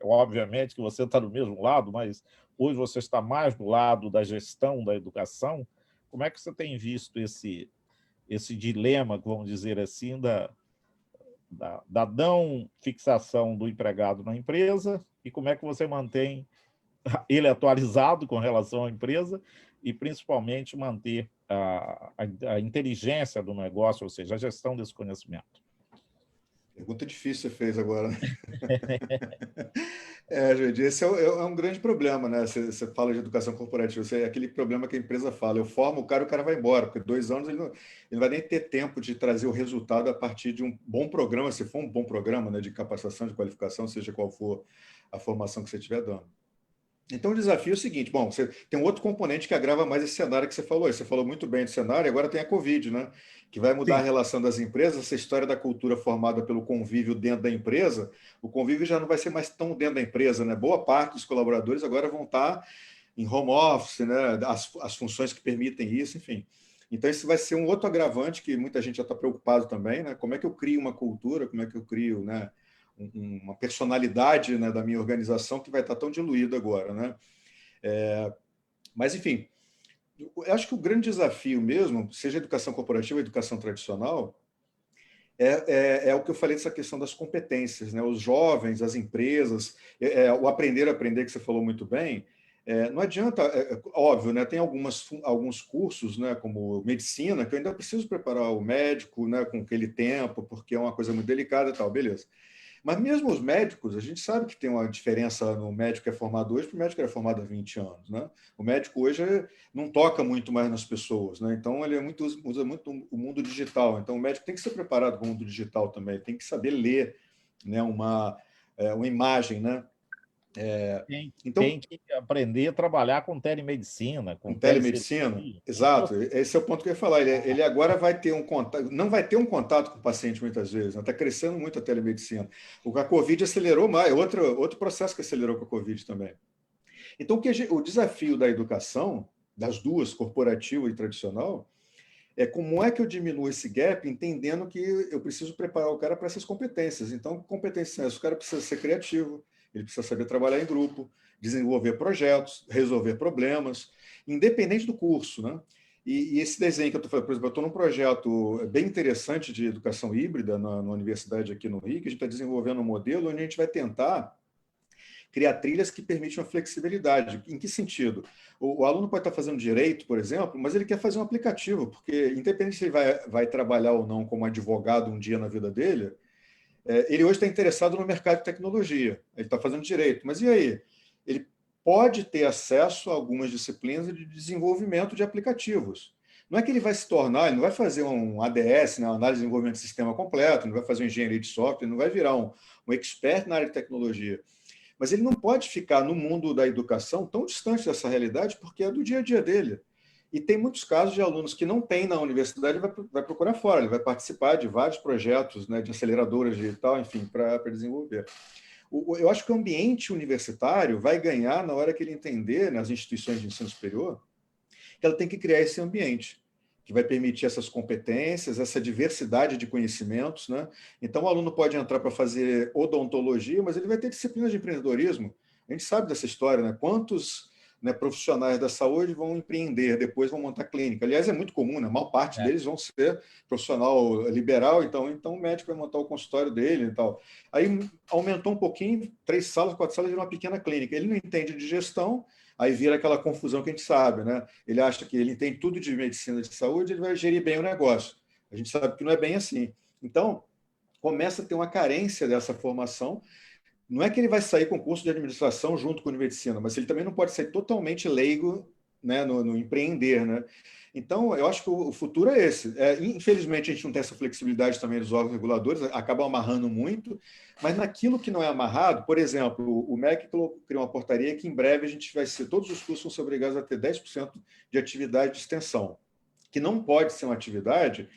Obviamente que você está do mesmo lado, mas hoje você está mais do lado da gestão da educação. Como é que você tem visto esse dilema, vamos dizer assim, da não fixação do empregado na empresa e como é que você mantém ele atualizado com relação à empresa e, principalmente, manter a inteligência do negócio, ou seja, a gestão desse conhecimento? Pergunta difícil você fez agora, né? Gente, esse é um grande problema, né? Você fala de educação corporativa, é aquele problema que a empresa fala, eu formo o cara vai embora, porque 2 anos ele não vai nem ter tempo de trazer o resultado a partir de um bom programa, se for um bom programa, né, de capacitação, de qualificação, seja qual for a formação que você estiver dando. Então, o desafio é o seguinte, bom, você tem um outro componente que agrava mais esse cenário que você falou. Você falou muito bem do cenário, agora tem a Covid, né? Que vai mudar a relação das empresas, essa história da cultura formada pelo convívio dentro da empresa, o convívio já não vai ser mais tão dentro da empresa, né? Boa parte dos colaboradores agora vão estar em home office, né? As funções que permitem isso, enfim. Então, esse vai ser um outro agravante que muita gente já está preocupado também, né? Como é que eu crio uma cultura, como é que eu crio, né, uma personalidade, né, da minha organização que vai estar tão diluída agora, né? Mas, enfim, eu acho que o grande desafio mesmo, seja a educação corporativa ou a educação tradicional, é o que eu falei dessa questão das competências, né? Os jovens, as empresas, o aprender a aprender, que você falou muito bem. Não adianta, óbvio, né? Tem alguns cursos, né, como medicina, que eu ainda preciso preparar o médico, né, com aquele tempo, porque é uma coisa muito delicada e tal, beleza. Mas mesmo os médicos, a gente sabe que tem uma diferença no médico que é formado hoje para o médico que era formado há 20 anos. Né? O médico hoje não toca muito mais nas pessoas, né? Então ele usa muito o mundo digital. Então o médico tem que ser preparado para o mundo digital também, tem que saber ler, né, uma imagem. Né? Tem que aprender a trabalhar com telemedicina, com telemedicina. Exato, esse é o ponto que eu ia falar. Ele agora vai ter um contato, não vai ter um contato com o paciente muitas vezes, está crescendo muito a telemedicina. A Covid acelerou mais, outro processo que acelerou com a Covid também. Então, o desafio da educação, das duas, corporativa e tradicional, é como é que eu diminuo esse gap, entendendo que eu preciso preparar o cara para essas competências. Então, competências são essas? O cara precisa ser criativo, ele precisa saber trabalhar em grupo, desenvolver projetos, resolver problemas, independente do curso, né? E esse desenho que eu estou falando, por exemplo, eu estou num projeto bem interessante de educação híbrida na universidade aqui no Rio, que a gente está desenvolvendo um modelo onde a gente vai tentar criar trilhas que permitam a flexibilidade. Em que sentido? O aluno pode estar fazendo direito, por exemplo, mas ele quer fazer um aplicativo, porque independente se ele vai trabalhar ou não como advogado um dia na vida dele, ele hoje está interessado no mercado de tecnologia, ele está fazendo direito, mas e aí? Ele pode ter acesso a algumas disciplinas de desenvolvimento de aplicativos. Não é que ele vai se tornar, ele não vai fazer um ADS, né, análise de desenvolvimento de sistema completo, não vai fazer uma engenharia de software, não vai virar um expert na área de tecnologia. Mas ele não pode ficar no mundo da educação tão distante dessa realidade, porque é do dia a dia dele. E tem muitos casos de alunos que não têm na universidade, vai procurar fora, ele vai participar de vários projetos, né, de aceleradoras digital, enfim, para desenvolver. Eu acho que o ambiente universitário vai ganhar na hora que ele entender, nas instituições de ensino superior, que ela tem que criar esse ambiente que vai permitir essas competências, essa diversidade de conhecimentos. Né? Então, o aluno pode entrar para fazer odontologia, mas ele vai ter disciplinas de empreendedorismo. A gente sabe dessa história, né? Quantos né, profissionais da saúde vão empreender, depois vão montar clínica. Aliás, é muito comum, né? A maior parte deles vão ser profissional liberal, então o médico vai montar o consultório dele e tal. Aí aumentou um pouquinho, 3 salas, 4 salas, virou uma pequena clínica. Ele não entende de gestão, aí vira aquela confusão que a gente sabe, né? Ele acha que ele entende tudo de medicina de saúde, ele vai gerir bem o negócio. A gente sabe que não é bem assim. Então, começa a ter uma carência dessa formação. Não é que ele vai sair com curso de administração junto com a medicina, mas ele também não pode ser totalmente leigo, né, no empreender, né? Então, eu acho que o futuro é esse. Infelizmente, a gente não tem essa flexibilidade também dos órgãos reguladores, acabam amarrando muito, mas naquilo que não é amarrado, por exemplo, o MEC criou uma portaria que em breve a gente vai ser, todos os cursos vão ser obrigados a ter 10% de atividade de extensão, que não pode ser uma atividade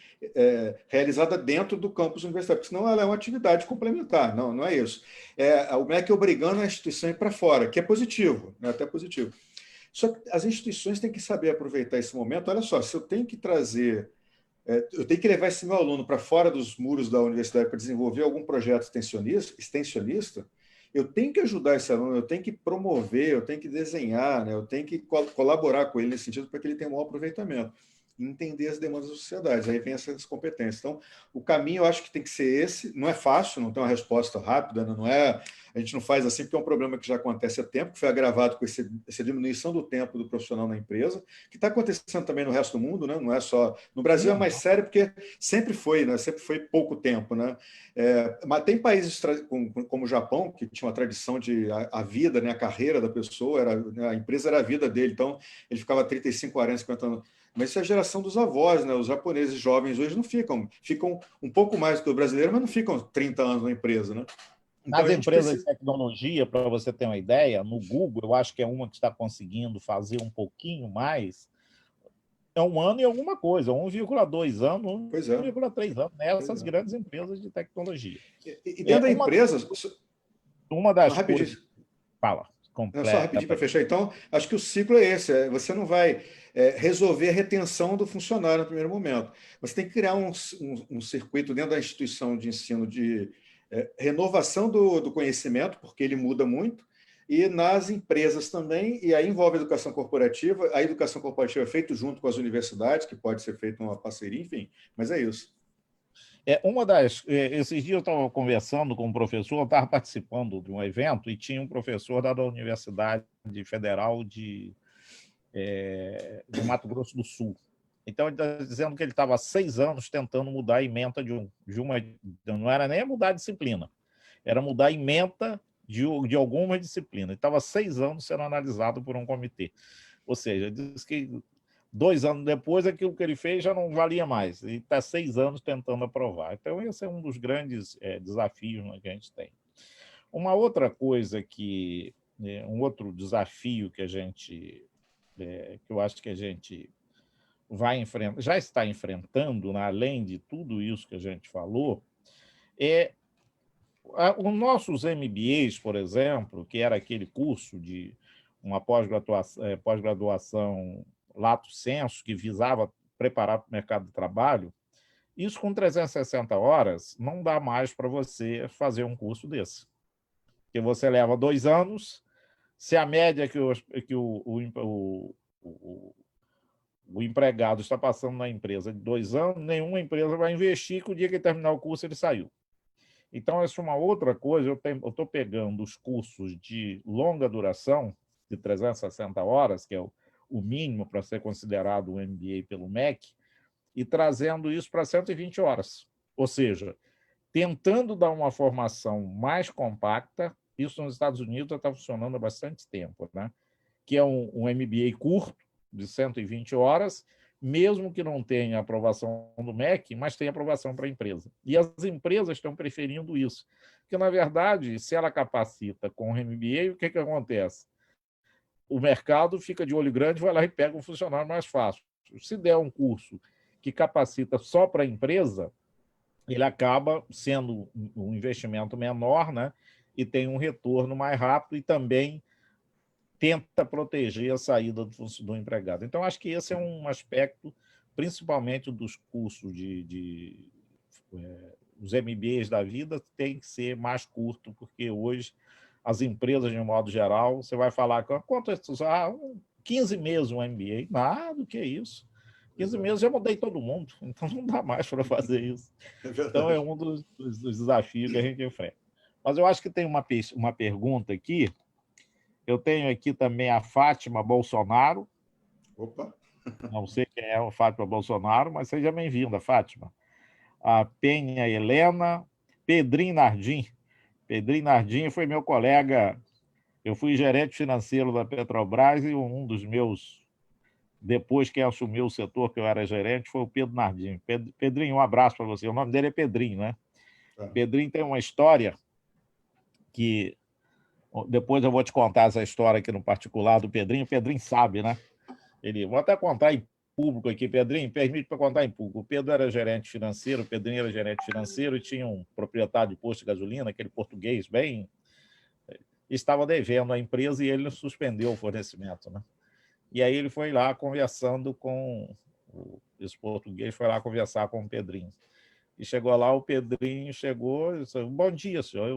realizada dentro do campus universitário, porque senão ela é uma atividade complementar, não é isso. O MEC obrigando a instituição a ir para fora, que é positivo, né, até positivo. Só que as instituições têm que saber aproveitar esse momento. Olha só, se eu tenho que trazer, eu tenho que levar esse meu aluno para fora dos muros da universidade para desenvolver algum projeto extensionista, eu tenho que ajudar esse aluno, eu tenho que promover, eu tenho que desenhar, né, eu tenho que colaborar com ele nesse sentido para que ele tenha um bom aproveitamento, entender as demandas da sociedade. Aí vem essas competências. Então, o caminho eu acho que tem que ser esse. Não é fácil, não tem uma resposta rápida, não é. A gente não faz assim porque é um problema que já acontece há tempo, que foi agravado com essa diminuição do tempo do profissional na empresa, que está acontecendo também no resto do mundo, né? Não é só. No Brasil é mais sério porque sempre foi, né? Sempre foi pouco tempo, né? Mas tem países como o Japão, que tinha uma tradição de a vida, né? A carreira da pessoa, a empresa era a vida dele, então ele ficava 35, 40, 50 anos. Mas isso é a geração dos avós, né? Os japoneses jovens hoje não ficam um pouco mais do que o brasileiro, mas não ficam 30 anos na empresa, né? Então, nas empresas de tecnologia, para você ter uma ideia, no Google, eu acho que é uma que está conseguindo fazer um pouquinho mais, é 1 ano e alguma coisa, 1,2 anos, 1,3 anos, nessas grandes empresas de tecnologia. E dentro da empresa... Uma das coisas... Fala, completa. Só rapidinho para fechar. Então, acho que o ciclo é esse. Você não vai resolver a retenção do funcionário no primeiro momento. Você tem que criar um circuito dentro da instituição de ensino de renovação do conhecimento, porque ele muda muito, e nas empresas também, e aí envolve a educação corporativa. A educação corporativa é feita junto com as universidades, que pode ser feita uma parceria, enfim, mas é isso. Esses dias eu estava conversando com um professor, eu estava participando de um evento e tinha um professor da Universidade Federal de Mato Grosso do Sul. Então, ele está dizendo que ele estava há 6 anos tentando mudar a ementa de uma... Não era nem mudar a disciplina, era mudar a ementa de alguma disciplina. Ele estava há 6 anos sendo analisado por um comitê. Ou seja, diz que 2 anos depois, aquilo que ele fez já não valia mais. E está 6 anos tentando aprovar. Então, esse é um dos grandes desafios, né, que a gente tem. Uma outra coisa um outro desafio que que eu acho que a gente vai enfrentar, já está enfrentando, né, além de tudo isso que a gente falou, os nossos MBAs, por exemplo, que era aquele curso de uma pós-graduação lato sensu, que visava preparar para o mercado de trabalho, isso com 360 horas não dá mais para você fazer um curso desse. Porque você leva 2 anos, se a média que o empregado está passando na empresa de 2 anos, nenhuma empresa vai investir, que o dia que ele terminar o curso ele saiu. Então, essa é uma outra coisa. Eu estou pegando os cursos de longa duração, de 360 horas, que é o mínimo para ser considerado um MBA pelo MEC, e trazendo isso para 120 horas. Ou seja, tentando dar uma formação mais compacta. Isso nos Estados Unidos já está funcionando há bastante tempo, né? Que é um MBA curto, de 120 horas, mesmo que não tenha aprovação do MEC, mas tem aprovação para a empresa. E as empresas estão preferindo isso. Porque, na verdade, se ela capacita com o MBA, o que acontece? O mercado fica de olho grande, vai lá e pega um funcionário mais fácil. Se der um curso que capacita só para a empresa, ele acaba sendo um investimento menor, né? E tem um retorno mais rápido e também tenta proteger a saída do empregado. Então, acho que esse é um aspecto, principalmente dos cursos os MBAs da vida, tem que ser mais curto, porque hoje as empresas de um modo geral. Você vai falar, quanto é 15 meses um MBA? Nada, o que é isso? 15 meses já mudei todo mundo, então não dá mais para fazer isso. Então é um dos desafios que a gente enfrenta. Mas eu acho que tem uma pergunta aqui. Eu tenho aqui também a Fátima Bolsonaro. Opa! Não sei quem é a Fátima Bolsonaro, mas seja bem-vinda, Fátima. A Penha Helena, Pedrinho Nardim. Pedrinho Nardim foi meu colega. Eu fui gerente financeiro da Petrobras e um dos meus... Depois, quem assumiu o setor que eu era gerente foi o Pedro Nardim. Pedrinho, um abraço para você. O nome dele é Pedrinho, né? Pedrinho tem uma história que... Depois eu vou te contar essa história aqui no particular do Pedrinho. O Pedrinho sabe, né? Vou até contar em público aqui, Pedrinho, permite para contar em público. O Pedro era gerente financeiro, o Pedrinho era gerente financeiro e tinha um proprietário de posto de gasolina, aquele português bem... Estava devendo à empresa e ele suspendeu o fornecimento, né? E aí ele foi lá conversando com... Esse português foi lá conversar com o Pedrinho. E chegou lá, o Pedrinho chegou e disse: bom dia, senhor,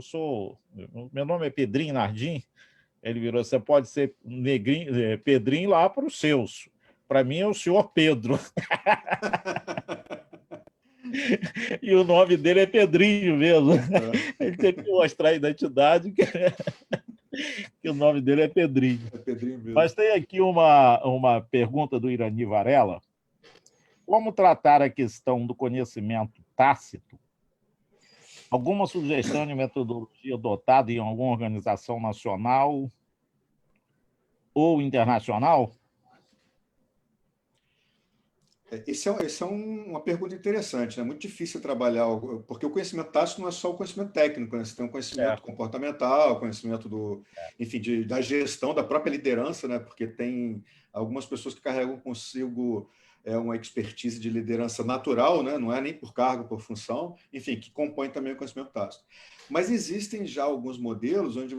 meu nome é Pedrinho Nardim. Ele virou: você pode ser Pedrinho lá para os seus. Para mim é o senhor Pedro. E o nome dele é Pedrinho mesmo. Ele teve que mostrar a identidade, que o nome dele é Pedrinho. É Pedrinho mesmo. Mas tem aqui uma pergunta do Irani Varela. Como tratar a questão do conhecimento tácito? Alguma sugestão de metodologia adotada em alguma organização nacional ou internacional? Essa é uma pergunta interessante, né? Muito difícil trabalhar, porque o conhecimento tácito não é só o conhecimento técnico, né? Você tem um conhecimento comportamental, conhecimento enfim, da gestão, da própria liderança, né? Porque tem algumas pessoas que carregam consigo uma expertise de liderança natural, né? Não é nem por cargo, por função, enfim, que compõe também o conhecimento tácito. Mas existem já alguns modelos onde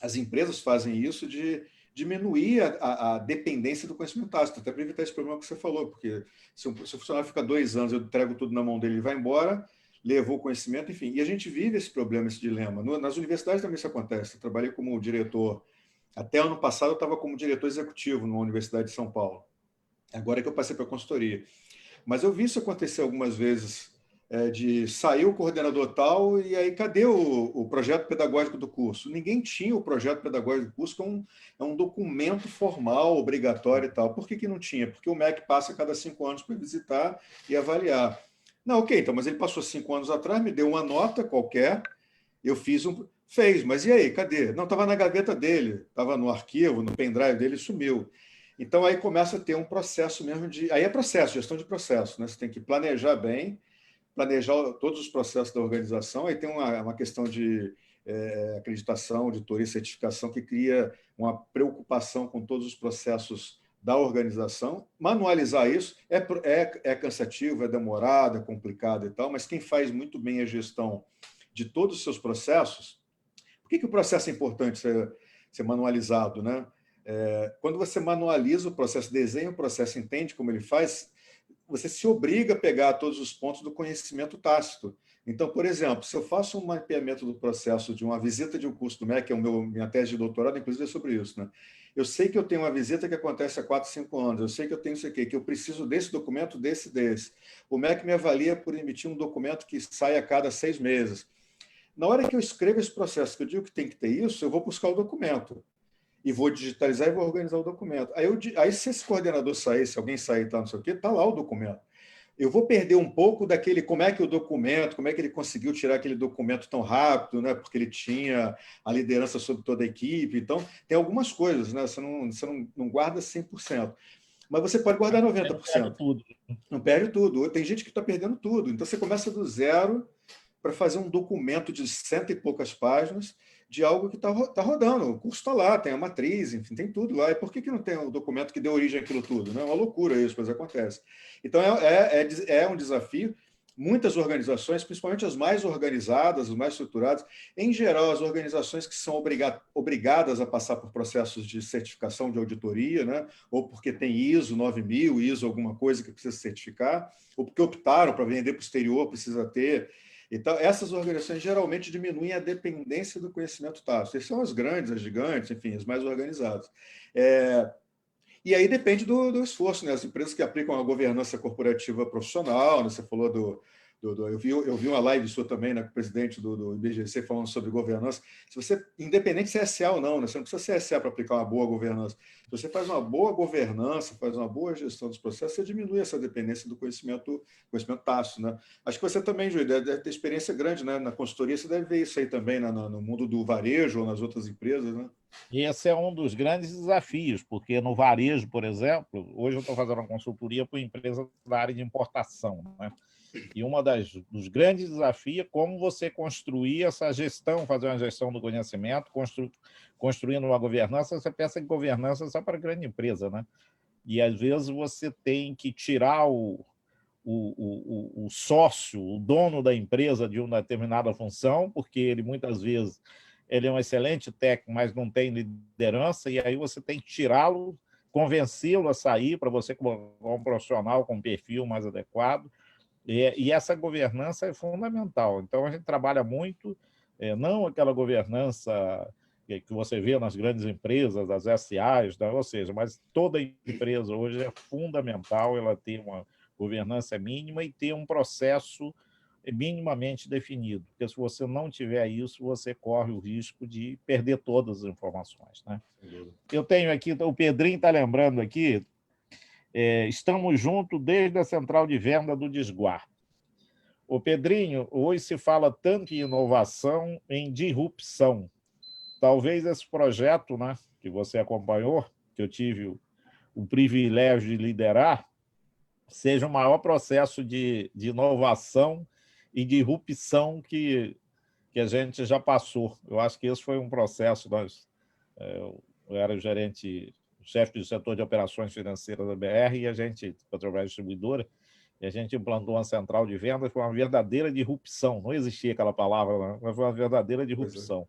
as empresas fazem isso de diminuir a dependência do conhecimento tácito, até para evitar esse problema que você falou, porque se o funcionário fica 2 anos, eu entrego tudo na mão dele, ele vai embora, levou o conhecimento, enfim. E a gente vive esse problema, esse dilema. Nas universidades também isso acontece. Eu trabalhei como diretor, até ano passado eu estava como diretor executivo numa universidade de São Paulo. Agora é que eu passei para a consultoria. Mas eu vi isso acontecer algumas vezes, de sair o coordenador tal, e aí cadê o projeto pedagógico do curso? Ninguém tinha o projeto pedagógico do curso, que é um documento formal, obrigatório e tal. Por que não tinha? Porque o MEC passa a cada 5 anos para visitar e avaliar. Não, ok, então, mas ele passou 5 anos atrás, me deu uma nota qualquer, eu fez, mas e aí, cadê? Não, estava na gaveta dele, estava no arquivo, no pendrive dele, sumiu. Então, aí começa a ter um processo mesmo de... Aí é processo, gestão de processo, né? Você tem que planejar bem, planejar todos os processos da organização. Aí tem uma questão de acreditação, auditoria e certificação que cria uma preocupação com todos os processos da organização. Manualizar isso é cansativo, é demorado, é complicado e tal, mas quem faz muito bem a gestão de todos os seus processos... Por que o processo é importante ser manualizado, né? Quando você manualiza o processo, desenha o processo, entende como ele faz, você se obriga a pegar todos os pontos do conhecimento tácito. Então, por exemplo, se eu faço um mapeamento do processo de uma visita de um curso do MEC, que é minha tese de doutorado, inclusive é sobre isso, né? Eu sei que eu tenho uma visita que acontece há 4, 5 anos, eu sei que eu tenho isso aqui, que eu preciso desse documento, desse. O MEC me avalia por emitir um documento que sai a cada 6 meses. Na hora que eu escrevo esse processo, que eu digo que tem que ter isso, eu vou buscar o documento. E vou digitalizar e vou organizar o documento. Aí se esse coordenador sair, se alguém sair, não sei o quê, está lá o documento. Eu vou perder um pouco daquele, como é que ele conseguiu tirar aquele documento tão rápido, né? Porque ele tinha a liderança sobre toda a equipe. Então, tem algumas coisas, né? Você não guarda 100%. Mas você pode guardar 90%. Não perde tudo. Não perde tudo. Tem gente que está perdendo tudo. Então, você começa do zero para fazer um documento de 100 e poucas páginas de algo que está rodando. O curso está lá, tem a matriz, enfim, tem tudo lá. E por que não tem um documento que dê origem àquilo tudo? Não é uma loucura isso, mas acontece. Então, é um desafio. Muitas organizações, principalmente as mais organizadas, as mais estruturadas, em geral, as organizações que são obrigadas a passar por processos de certificação de auditoria, né? Ou porque tem ISO 9000, ISO alguma coisa que precisa certificar, ou porque optaram para vender para o exterior, precisa ter. Então, essas organizações geralmente diminuem a dependência do conhecimento tácito. Essas são as grandes, as gigantes, enfim, as mais organizadas. E aí depende do esforço, né? As empresas que aplicam a governança corporativa profissional, né? Você falou eu vi uma live sua também, né, com o presidente do IBGC falando sobre governança. Se você, independente se é SA ou não, né? Você não precisa ser SA para aplicar uma boa governança. Se você faz uma boa governança, faz uma boa gestão dos processos, você diminui essa dependência do conhecimento tácito, né? Acho que você também, Júlio, deve ter experiência grande, né? Na consultoria, você deve ver isso aí também, né? No mundo do varejo ou nas outras empresas, né? E esse é um dos grandes desafios, porque no varejo, por exemplo, hoje eu estou fazendo uma consultoria para empresas da área de importação, né? E dos grandes desafios é como você construir essa gestão, fazer uma gestão do conhecimento, construindo uma governança. Você pensa que governança é só para grande empresa, né? E às vezes você tem que tirar o sócio, o dono da empresa de uma determinada função, porque ele muitas vezes ele é um excelente técnico, mas não tem liderança, e aí você tem que tirá-lo, convencê-lo a sair para você como um profissional com um perfil mais adequado. E essa governança é fundamental. Então, a gente trabalha muito, não aquela governança que você vê nas grandes empresas, as SAs, né? Ou seja, mas toda empresa hoje é fundamental ela ter uma governança mínima e ter um processo minimamente definido, porque se você não tiver isso, você corre o risco de perder todas as informações, né? Eu tenho aqui, o Pedrinho está lembrando aqui, estamos juntos desde a central de venda do Desguardo. O Pedrinho, hoje se fala tanto em inovação, em disrupção. Talvez esse projeto, né, que você acompanhou, que eu tive o privilégio de liderar, seja o maior processo de inovação e disrupção que a gente já passou. Eu acho que esse foi um processo. Eu era o chefe do setor de operações financeiras da BR e a gente, Petrobras Distribuidora, e a gente implantou uma central de vendas, foi uma verdadeira disrupção. Não existia aquela palavra, não, mas foi uma verdadeira disrupção.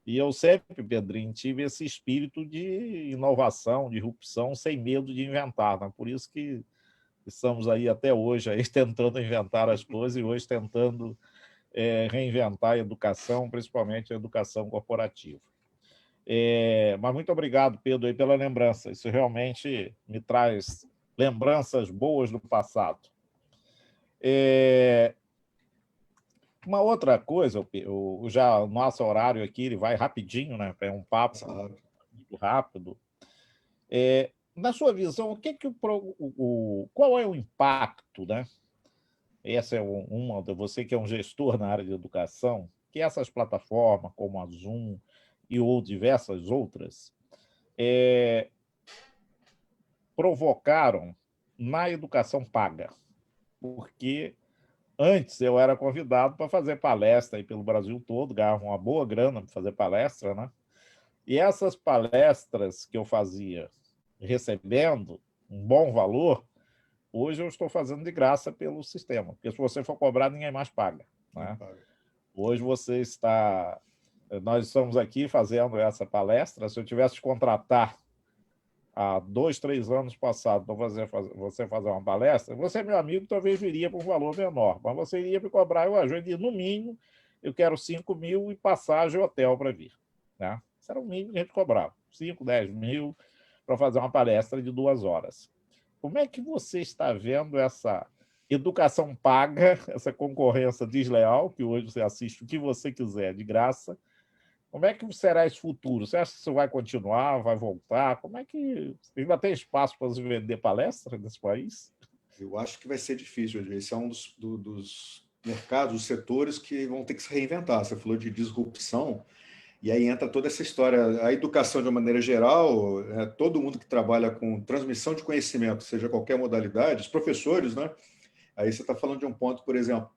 E eu sempre, Pedrinho, tive esse espírito de inovação, disrupção, sem medo de inventar. Né? Por isso que estamos aí até hoje aí, tentando inventar as coisas e hoje tentando reinventar a educação, principalmente a educação corporativa. Mas muito obrigado, Pedro, aí, pela lembrança. Isso realmente me traz lembranças boas do passado. Uma outra coisa, o nosso horário aqui ele vai rapidinho, né? É um papo muito rápido. Na sua visão, qual é o impacto, né? Essa é você que é um gestor na área de educação, que essas plataformas como a Zoom ou diversas outras provocaram na educação paga, porque antes eu era convidado para fazer palestra aí pelo Brasil todo, ganhava uma boa grana para fazer palestra, né? E essas palestras que eu fazia recebendo um bom valor, hoje eu estou fazendo de graça pelo sistema, porque se você for cobrar, ninguém mais paga, né? Hoje nós estamos aqui fazendo essa palestra. Se eu tivesse que contratar há 2, 3 anos passados para você fazer uma palestra, você, meu amigo, talvez viria por um valor menor, mas você iria me cobrar, eu ajudo, no mínimo, eu quero 5 mil e passagem hotel para vir. Né? Isso era o mínimo que a gente cobrava, 5, 10 mil para fazer uma palestra de 2 horas. Como é que você está vendo essa educação paga, essa concorrência desleal, que hoje você assiste o que você quiser de graça? Como é que será esse futuro? Você acha que isso vai continuar, vai voltar? Como é que ainda tem espaço para se vender palestra nesse país? Eu acho que vai ser difícil. Esse é um dos mercados, dos setores que vão ter que se reinventar. Você falou de disrupção, e aí entra toda essa história. A educação, de uma maneira geral, todo mundo que trabalha com transmissão de conhecimento, seja qualquer modalidade, os professores, né? Aí você está falando de um ponto, por exemplo,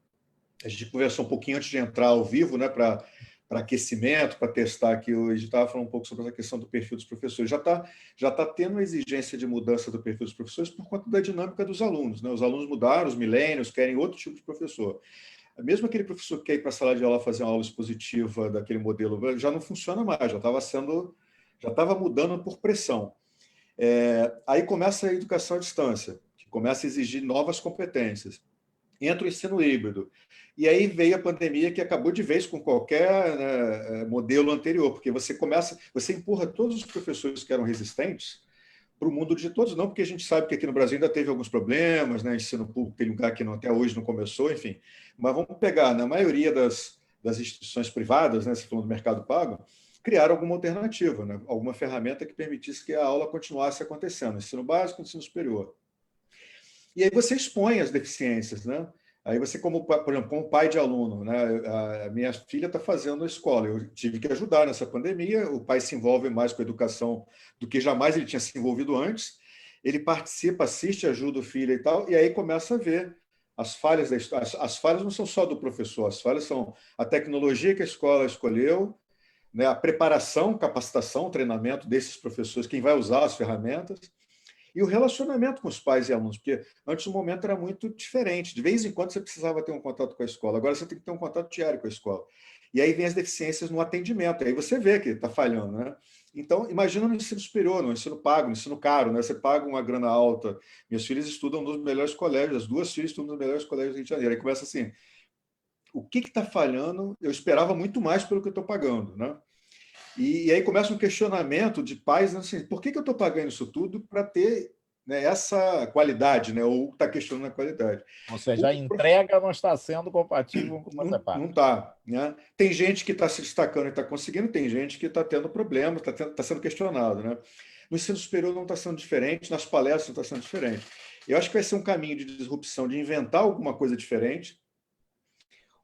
a gente conversou um pouquinho antes de entrar ao vivo, né, para aquecimento, para testar aqui. A gente estava falando um pouco sobre essa questão do perfil dos professores. Já tá tendo uma exigência de mudança do perfil dos professores por conta da dinâmica dos alunos. Né? Os alunos mudaram, os millennials querem outro tipo de professor. Mesmo aquele professor que quer ir para a sala de aula fazer uma aula expositiva daquele modelo, já não funciona mais, já estava mudando por pressão. Aí começa a educação à distância, que começa a exigir novas competências. entra o ensino híbrido. E aí veio a pandemia que acabou de vez com qualquer, né, modelo anterior, porque você empurra todos os professores que eram resistentes para o mundo de todos, não, porque a gente sabe que aqui no Brasil ainda teve alguns problemas, né? Ensino público tem lugar que não, até hoje não começou, enfim. Mas vamos pegar, na maioria das instituições privadas, né, se falando do mercado pago, criar alguma alternativa, né? Alguma ferramenta que permitisse que a aula continuasse acontecendo, ensino básico, ensino superior. E aí você expõe as deficiências, né? Aí você, por exemplo, como pai de aluno, né? A minha filha está fazendo a escola, eu tive que ajudar nessa pandemia, o pai se envolve mais com a educação do que jamais ele tinha se envolvido antes, ele participa, assiste, ajuda o filho e tal, e aí começa a ver as falhas da história. As falhas não são só do professor, as falhas são a tecnologia que a escola escolheu, né? A preparação, capacitação, treinamento desses professores, quem vai usar as ferramentas, e o relacionamento com os pais e alunos, porque antes o momento era muito diferente. De vez em quando você precisava ter um contato com a escola, agora você tem que ter um contato diário com a escola. E aí vem as deficiências no atendimento, aí você vê que está falhando, né? Então, imagina no ensino superior, no ensino pago, no ensino caro, né? Você paga uma grana alta. Minhas filhas estudam nos melhores colégios, as duas filhas estudam nos melhores colégios do Rio de Janeiro. Aí começa assim, o que está falhando? Eu esperava muito mais pelo que eu estou pagando, né? E aí começa um questionamento de pais, assim, por que eu estou pagando isso tudo para ter, né, essa qualidade, né, ou está questionando a qualidade? Ou seja, a entrega não está sendo compatível com o que você paga. Não está. Né? Tem gente que está se destacando e está conseguindo, tem gente que está tendo problemas, está sendo questionado. Né? No ensino superior não está sendo diferente, nas palestras não está sendo diferente. Eu acho que vai ser um caminho de disrupção, de inventar alguma coisa diferente.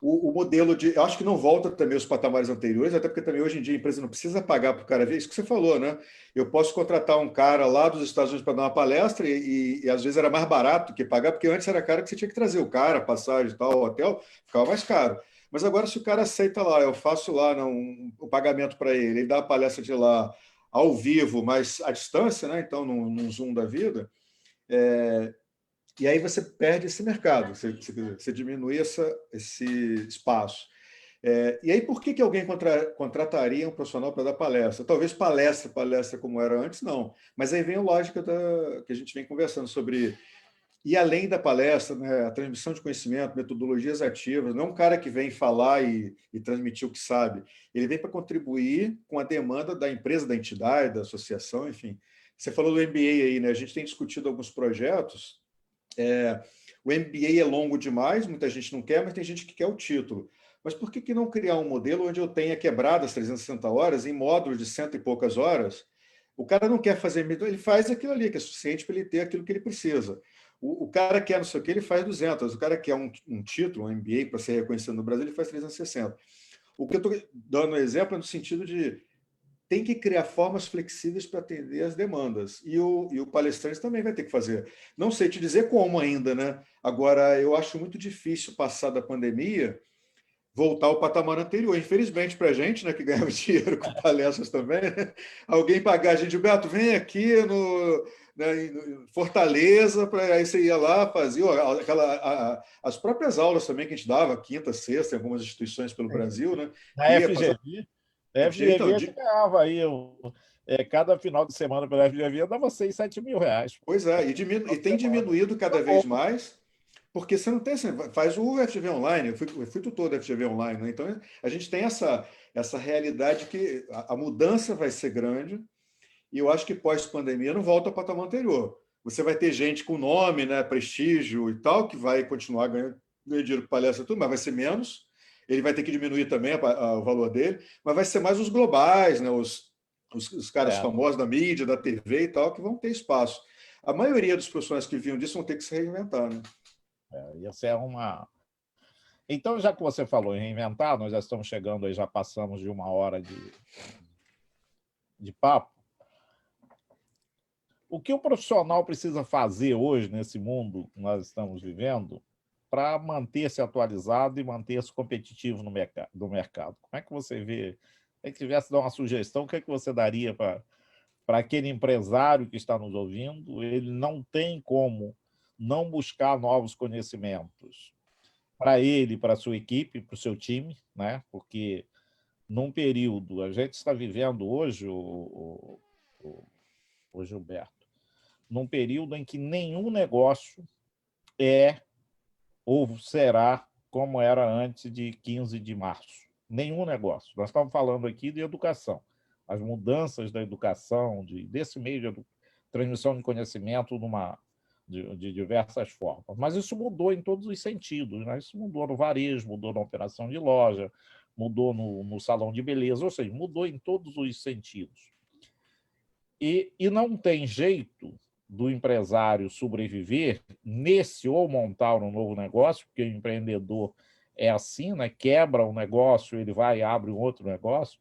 O modelo de. Eu acho que não volta também aos patamares anteriores, até porque também hoje em dia a empresa não precisa pagar para o cara ver isso que você falou, né? Eu posso contratar um cara lá dos Estados Unidos para dar uma palestra e às vezes era mais barato que pagar, porque antes era caro que você tinha que trazer o cara, passagem e tal, o hotel, ficava mais caro. Mas agora, se o cara aceita lá, eu faço lá o pagamento para ele, ele dá a palestra de lá ao vivo, mas à distância, né? Então, num Zoom da vida, e aí você perde esse mercado, você diminui esse espaço. E aí, por que alguém contrataria um profissional para dar palestra? Talvez palestra como era antes, não. Mas aí vem a lógica que a gente vem conversando sobre ir além da palestra, né? A transmissão de conhecimento, metodologias ativas. Não é um cara que vem falar e transmitir o que sabe. Ele vem para contribuir com a demanda da empresa, da entidade, da associação, enfim. Você falou do MBA aí, né? A gente tem discutido alguns projetos. O MBA é longo demais, muita gente não quer, mas tem gente que quer o título. Mas por que não criar um modelo onde eu tenha quebrado as 360 horas em módulos de cento e poucas horas? O cara não quer fazer, ele faz aquilo ali, que é suficiente para ele ter aquilo que ele precisa. O cara quer não sei o que, ele faz 200. O cara quer um título, um MBA, para ser reconhecido no Brasil, ele faz 360. O que eu estou dando exemplo é no sentido de tem que criar formas flexíveis para atender as demandas. E o palestrante também vai ter que fazer. Não sei te dizer como ainda, né? Agora, eu acho muito difícil, passar da pandemia, voltar ao patamar anterior. Infelizmente, para a gente, né, que ganhava dinheiro com palestras também, né? Alguém pagar a gente, Gilberto, vem aqui né, em Fortaleza, aí você ia lá, fazia as próprias aulas também que a gente dava, quinta, sexta, em algumas instituições pelo Brasil, né? Na FGV, Então, a gente ganhava aí, cada final de semana pela FGV dava 6, 7 mil reais. pois é, e tem diminuído cada vez mais, porque você não tem, assim, faz o FGV online, eu fui tutor do FGV online, né? Então a gente tem essa realidade que a mudança vai ser grande, e eu acho que pós-pandemia não volta ao patamar anterior. Você vai ter gente com nome, né, prestígio e tal, que vai continuar ganhando dinheiro com palestra e tudo, mas vai ser menos, ele vai ter que diminuir também o valor dele, mas vai ser mais os globais, né, os caras famosos da mídia, da TV e tal, que vão ter espaço. A maioria dos profissionais que vinham disso vão ter que se reinventar, né? Isso é uma. Então, já que você falou em reinventar, nós já estamos chegando aí, já passamos de 1 hora de papo. O que o profissional precisa fazer hoje, nesse mundo que nós estamos vivendo, para manter-se atualizado e manter-se competitivo no mercado? Como é que você vê? Se tivesse dar uma sugestão, o que é que você daria para aquele empresário que está nos ouvindo? Ele não tem como não buscar novos conhecimentos para ele, para a sua equipe, para o seu time, né? Porque num período, a gente está vivendo hoje, o Gilberto, num período em que nenhum negócio é ou será como era antes de 15 de março. Nenhum negócio. Nós estamos falando aqui de educação. As mudanças da educação, desse meio de transmissão de conhecimento de diversas formas. Mas isso mudou em todos os sentidos. Né? Isso mudou no varejo, mudou na operação de loja, mudou no salão de beleza, ou seja, mudou em todos os sentidos. E não tem jeito do empresário sobreviver nesse ou montar um novo negócio, porque o empreendedor é assim, né? Quebra um negócio, ele vai e abre um outro negócio,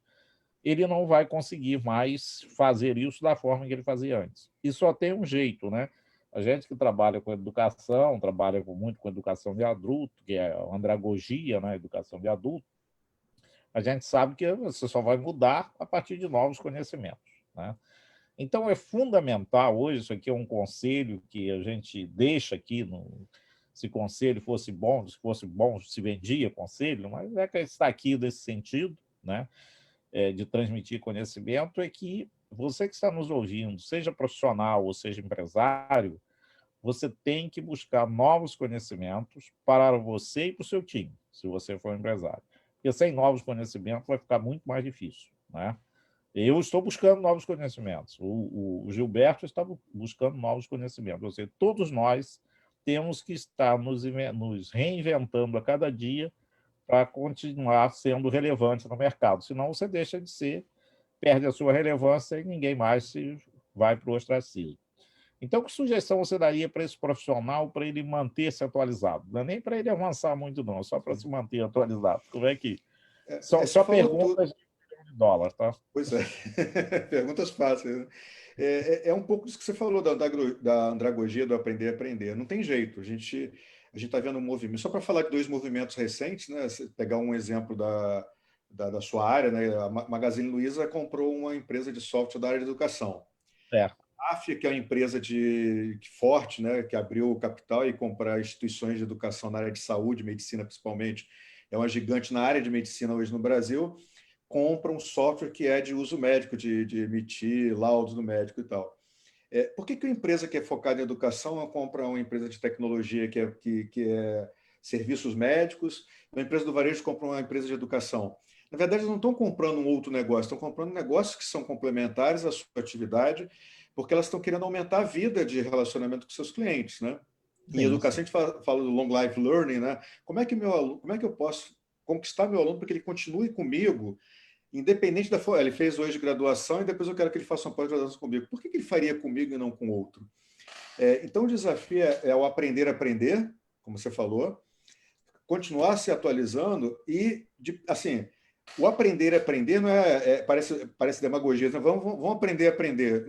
ele não vai conseguir mais fazer isso da forma que ele fazia antes. E só tem um jeito, né? A gente que trabalha com educação, trabalha muito com educação de adulto, que é a andragogia, né? Educação de adulto, a gente sabe que você só vai mudar a partir de novos conhecimentos, né? Então, é fundamental hoje, isso aqui é um conselho que a gente deixa aqui, se conselho fosse bom, se vendia conselho, mas é que está aqui nesse sentido, né, de transmitir conhecimento, é que você que está nos ouvindo, seja profissional ou seja empresário, você tem que buscar novos conhecimentos para você e para o seu time, se você for empresário. Porque sem novos conhecimentos vai ficar muito mais difícil, né? Eu estou buscando novos conhecimentos. O Gilberto está buscando novos conhecimentos. Ou seja, todos nós temos que estar nos reinventando a cada dia para continuar sendo relevante no mercado. Senão você deixa de ser, perde a sua relevância e ninguém mais vai para o ostracismo. Então, que sugestão você daria para esse profissional para ele manter-se atualizado? Não é nem para ele avançar muito, não, só para se manter atualizado. Como é que... Só perguntas de dólar, tá? Pois é, perguntas fáceis. Né? É um pouco disso que você falou da andragogia, do aprender a aprender. Não tem jeito, a gente está vendo um movimento. Só para falar de dois movimentos recentes, né? Pegar um exemplo da sua área, né? A Magazine Luiza comprou uma empresa de software da área de educação. É. A AF, que é uma empresa forte, né? Que abriu o capital e comprar instituições de educação na área de saúde, medicina principalmente, é uma gigante na área de medicina hoje no Brasil, compra um software que é de uso médico, de emitir laudos do médico e tal. Por que uma empresa que é focada em educação compra uma empresa de tecnologia que é serviços médicos, uma empresa do varejo compra uma empresa de educação? Na verdade, eles não estão comprando um outro negócio, estão comprando negócios que são complementares à sua atividade, porque elas estão querendo aumentar a vida de relacionamento com seus clientes, né? Em educação, a gente fala do long life learning, né? Como é que eu posso conquistar meu aluno para que ele continue comigo, independente da forma? Ele fez hoje graduação e depois eu quero que ele faça uma pós-graduação comigo. Por que ele faria comigo e não com outro? Então, o desafio é o aprender a aprender, como você falou, continuar se atualizando e, assim, o aprender a aprender não parece demagogia. Então, vamos aprender a aprender.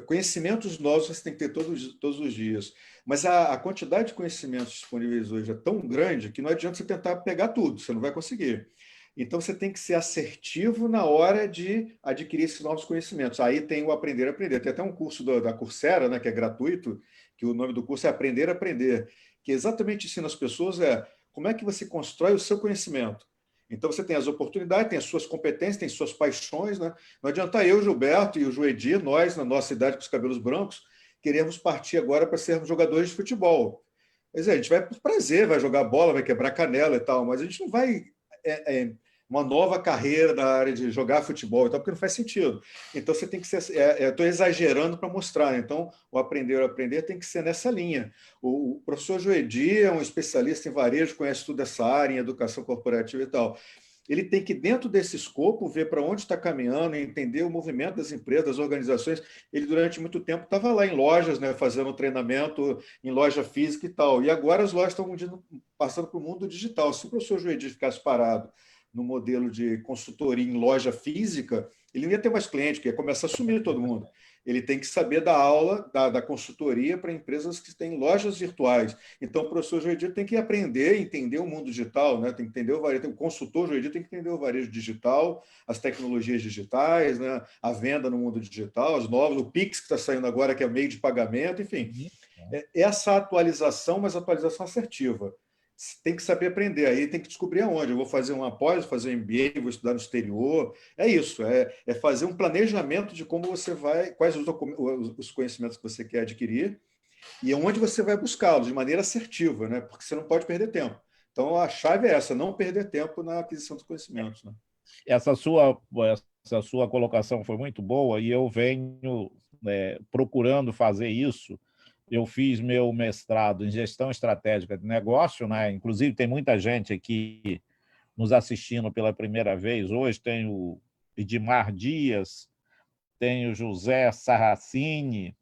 Conhecimentos novos você tem que ter todos os dias. Mas a quantidade de conhecimentos disponíveis hoje é tão grande que não adianta você tentar pegar tudo, você não vai conseguir. Então, você tem que ser assertivo na hora de adquirir esses novos conhecimentos. Aí tem o aprender a aprender. Tem até um curso da Coursera, né, que é gratuito, que o nome do curso é Aprender a Aprender, que exatamente ensina as pessoas como é que você constrói o seu conhecimento. Então, você tem as oportunidades, tem as suas competências, tem suas paixões. Né? Não adianta eu, Gilberto e o Joedi, nós, na nossa idade com os cabelos brancos, queremos partir agora para sermos jogadores de futebol. Quer dizer, a gente vai por prazer, vai jogar bola, vai quebrar canela e tal, mas a gente não vai uma nova carreira da área de jogar futebol e tal, porque não faz sentido. Então, você tem que ser... estou exagerando para mostrar. Né? Então, o aprender a aprender tem que ser nessa linha. O professor Joedi é um especialista em varejo, conhece tudo essa área, em educação corporativa e tal. Ele tem que, dentro desse escopo, ver para onde está caminhando, entender o movimento das empresas, das organizações. Ele, durante muito tempo, estava lá em lojas, né, fazendo treinamento em loja física e tal. E agora as lojas estão passando para o mundo digital. Se o professor Joedi ficasse parado no modelo de consultoria em loja física, ele não ia ter mais cliente, que ia começar a sumir todo mundo. Ele tem que saber da aula, da consultoria para empresas que têm lojas virtuais. Então, o professor Joedi tem que aprender, entender o mundo digital, né? Tem que entender o varejo. O consultor Joedi tem que entender o varejo digital, as tecnologias digitais, né? A venda no mundo digital, as novas, o Pix que está saindo agora, que é meio de pagamento, enfim. Essa atualização, mas atualização assertiva. Tem que saber aprender, aí tem que descobrir aonde. Eu vou fazer uma pós, vou fazer um MBA, vou estudar no exterior. É isso, é fazer um planejamento de como você vai, quais os conhecimentos que você quer adquirir e é onde você vai buscá-los de maneira assertiva, né? Porque você não pode perder tempo. Então, a chave é essa, não perder tempo na aquisição dos conhecimentos, né? Essa sua colocação foi muito boa e eu venho procurando fazer isso. Eu fiz meu mestrado em gestão estratégica de negócio, né? Inclusive tem muita gente aqui nos assistindo pela primeira vez. Hoje tem o Edmar Dias, tem o José Sarracini,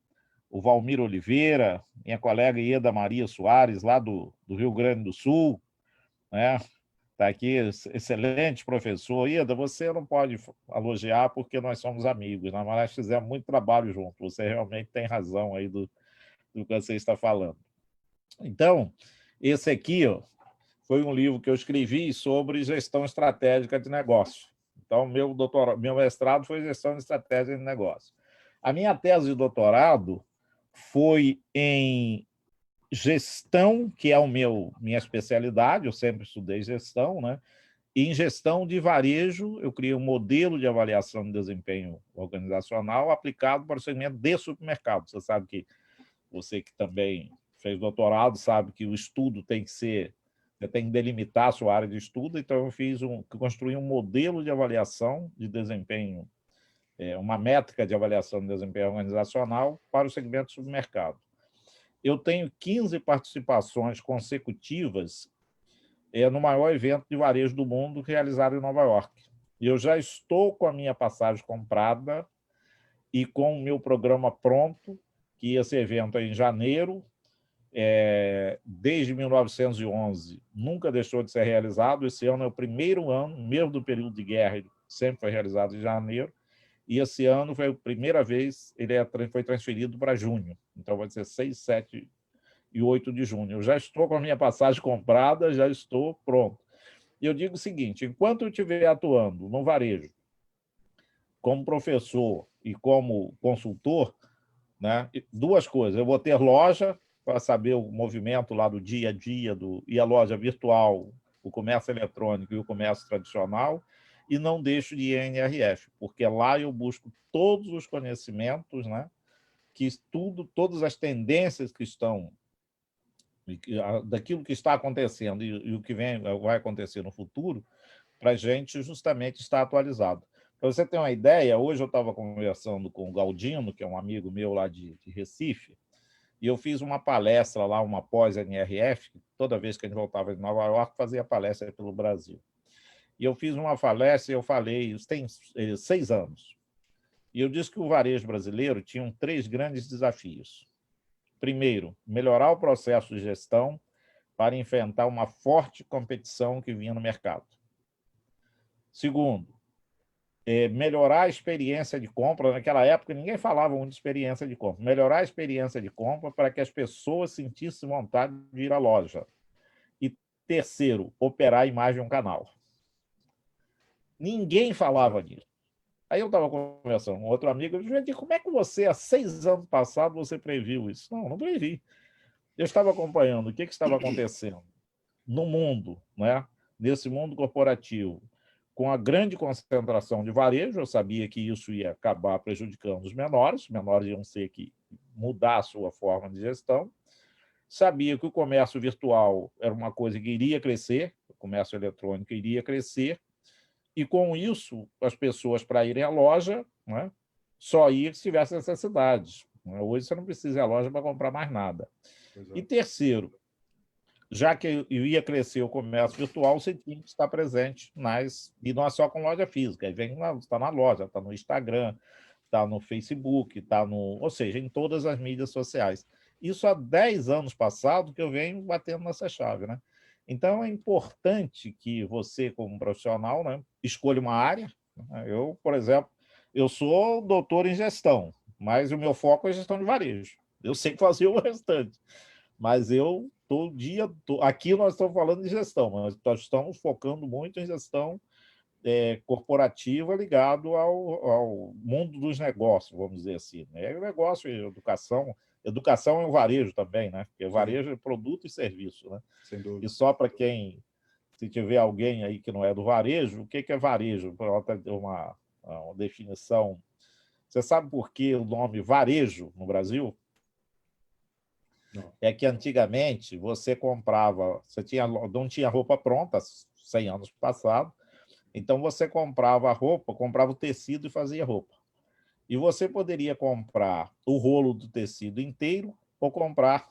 o Valmir Oliveira, minha colega Ieda Maria Soares, lá do Rio Grande do Sul, né? Está aqui, excelente professor. Ieda, você não pode elogiar porque nós somos amigos, né? Mas nós fizemos muito trabalho junto. Você realmente tem razão aí do que você está falando. Então, esse aqui foi um livro que eu escrevi sobre gestão estratégica de negócio. Então, meu mestrado foi gestão de estratégia de negócio. A minha tese de doutorado foi em gestão, que é minha especialidade, eu sempre estudei gestão, né? E em gestão de varejo, eu criei um modelo de avaliação de desempenho organizacional aplicado para o segmento de supermercado. Você sabe que você que também fez doutorado sabe que o estudo tem que ser, você tem que delimitar a sua área de estudo, então eu construí um modelo de avaliação de desempenho, uma métrica de avaliação de desempenho organizacional para o segmento de supermercado. Eu tenho 15 participações consecutivas no maior evento de varejo do mundo realizado em Nova York. E eu já estou com a minha passagem comprada e com o meu programa pronto, que esse evento é em janeiro, desde 1911, nunca deixou de ser realizado. Esse ano é o primeiro ano, mesmo do período de guerra, ele sempre foi realizado em janeiro, e esse ano foi a primeira vez, foi transferido para junho. Então vai ser 6, 7 e 8 de junho. Eu já estou com a minha passagem comprada, já estou pronto. E eu digo o seguinte, enquanto eu estiver atuando no varejo, como professor e como consultor, né, duas coisas, eu vou ter loja para saber o movimento lá do dia a dia, e a loja virtual, o comércio eletrônico e o comércio tradicional, e não deixo de ir em NRF, porque lá eu busco todos os conhecimentos, né, que estudo todas as tendências que estão daquilo que está acontecendo e o que vai acontecer no futuro, para a gente justamente estar atualizado. Para você ter uma ideia, hoje eu estava conversando com o Galdino, que é um amigo meu lá de Recife, e eu fiz uma palestra lá, uma pós-NRF, toda vez que a gente voltava de Nova York, fazia palestra pelo Brasil. E eu fiz uma palestra e eu falei, isso tem 6 anos, e eu disse que o varejo brasileiro tinha 3 grandes desafios. Primeiro, melhorar o processo de gestão para enfrentar uma forte competição que vinha no mercado. Segundo, melhorar a experiência de compra. Naquela época, ninguém falava muito de experiência de compra. Melhorar a experiência de compra para que as pessoas sentissem vontade de ir à loja. E terceiro, operar a imagem de um canal. Ninguém falava nisso. Aí eu estava conversando com outro amigo, eu disse, como é que você, há 6 anos passados, você previu isso? Não previ. Eu estava acompanhando o que estava acontecendo no mundo, né? Nesse mundo corporativo, com a grande concentração de varejo. Eu sabia que isso ia acabar prejudicando os menores iam ter que mudar a sua forma de gestão. Sabia que o comércio virtual era uma coisa que iria crescer, o comércio eletrônico iria crescer, e com isso, as pessoas, para irem à loja, né, só iam se tivesse necessidades. Hoje você não precisa ir à loja para comprar mais nada. E terceiro, já que ia crescer o comércio virtual, você tinha que estar presente e não é só com loja física, está na loja, está no Instagram, está no Facebook, ou seja, em todas as mídias sociais. Isso há 10 anos passados que eu venho batendo nessa chave, né? Então, é importante que você, como profissional, né, escolha uma área. Eu, por exemplo, eu sou doutor em gestão, mas o meu foco é gestão de varejo. Eu sei fazer o restante, mas eu todo dia aqui nós estamos falando de gestão, mas nós estamos focando muito em gestão corporativa ligado ao mundo dos negócios, vamos dizer assim, né? Negócio e educação é um varejo também, né? Porque varejo é produto e serviço, né? Sem dúvida. E só para se tiver alguém aí que não é do varejo, o que é varejo? Para ter uma definição. Você sabe por que o nome varejo no Brasil? Não. É que antigamente você comprava, não tinha roupa pronta, 100 anos passado, então você comprava a roupa, comprava o tecido e fazia roupa. E você poderia comprar o rolo do tecido inteiro ou comprar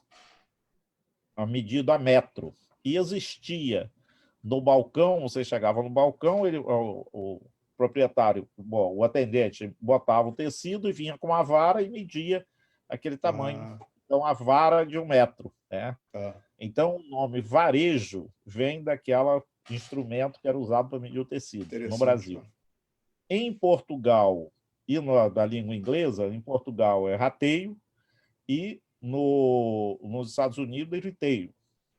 a medida a metro. E existia no balcão, você chegava no balcão, o proprietário, bom, o atendente botava o tecido e vinha com uma vara e media aquele tamanho. Então, a vara de 1 metro. Né? Então, o nome varejo vem daquele instrumento que era usado para medir o tecido no Brasil. Cara. Em Portugal e da língua inglesa, em Portugal é rateio e nos Estados Unidos é retail.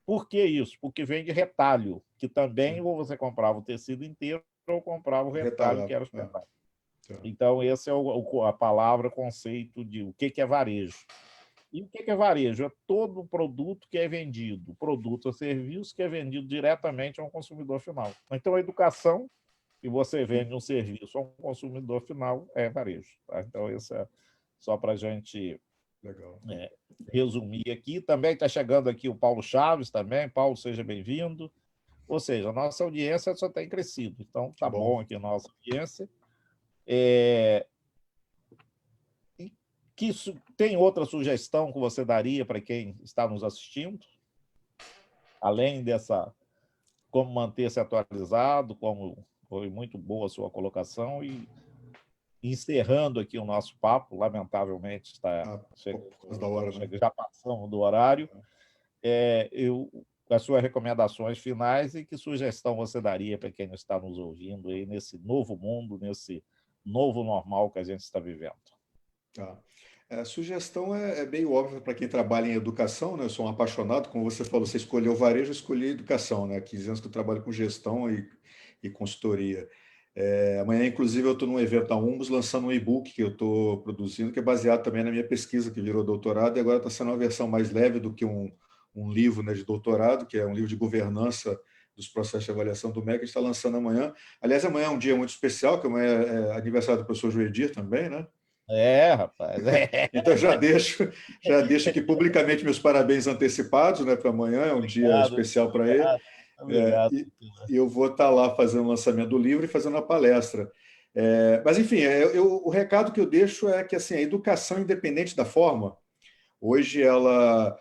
Por que isso? Porque vem de retalho, que também ou você comprava o tecido inteiro ou comprava o retalho, que era os pedaços. Então, esse é a palavra, conceito de o que é varejo. E o que é varejo? É todo produto que é vendido, produto ou serviço que é vendido diretamente ao consumidor final. Então, a educação, que você vende um serviço ao consumidor final, é varejo. Tá? Então, isso é só para a gente resumir aqui. Também está chegando aqui o Paulo Chaves também. Paulo, seja bem-vindo. Ou seja, a nossa audiência só tem crescido. Então, tá bom aqui a nossa audiência. Tem outra sugestão que você daria para quem está nos assistindo? Além dessa, como manter-se atualizado, como foi muito boa a sua colocação, e encerrando aqui o nosso papo, lamentavelmente está já passamos do horário, as suas recomendações finais e que sugestão você daria para quem está nos ouvindo aí nesse novo mundo, nesse novo normal que a gente está vivendo? A sugestão é bem óbvia para quem trabalha em educação, né? Eu sou um apaixonado, como você falou, você escolheu o varejo, eu escolhi a educação, né? Há 15 anos que eu trabalho com gestão e consultoria. Amanhã, inclusive, eu estou num evento da Umbus lançando um e-book que eu estou produzindo, que é baseado também na minha pesquisa, que virou doutorado, e agora está sendo uma versão mais leve do que um livro, né, de doutorado, que é um livro de governança dos processos de avaliação do MEC, que está lançando amanhã. Aliás, amanhã é um dia muito especial, que amanhã é aniversário do professor Joedir também, né? Rapaz. Então, já deixo aqui publicamente meus parabéns antecipados, né, para amanhã, é um dia especial para ele. Obrigado. E eu vou estar lá fazendo o lançamento do livro e fazendo a palestra. Mas, enfim, o recado que eu deixo é que assim, a educação, independente da forma, hoje ela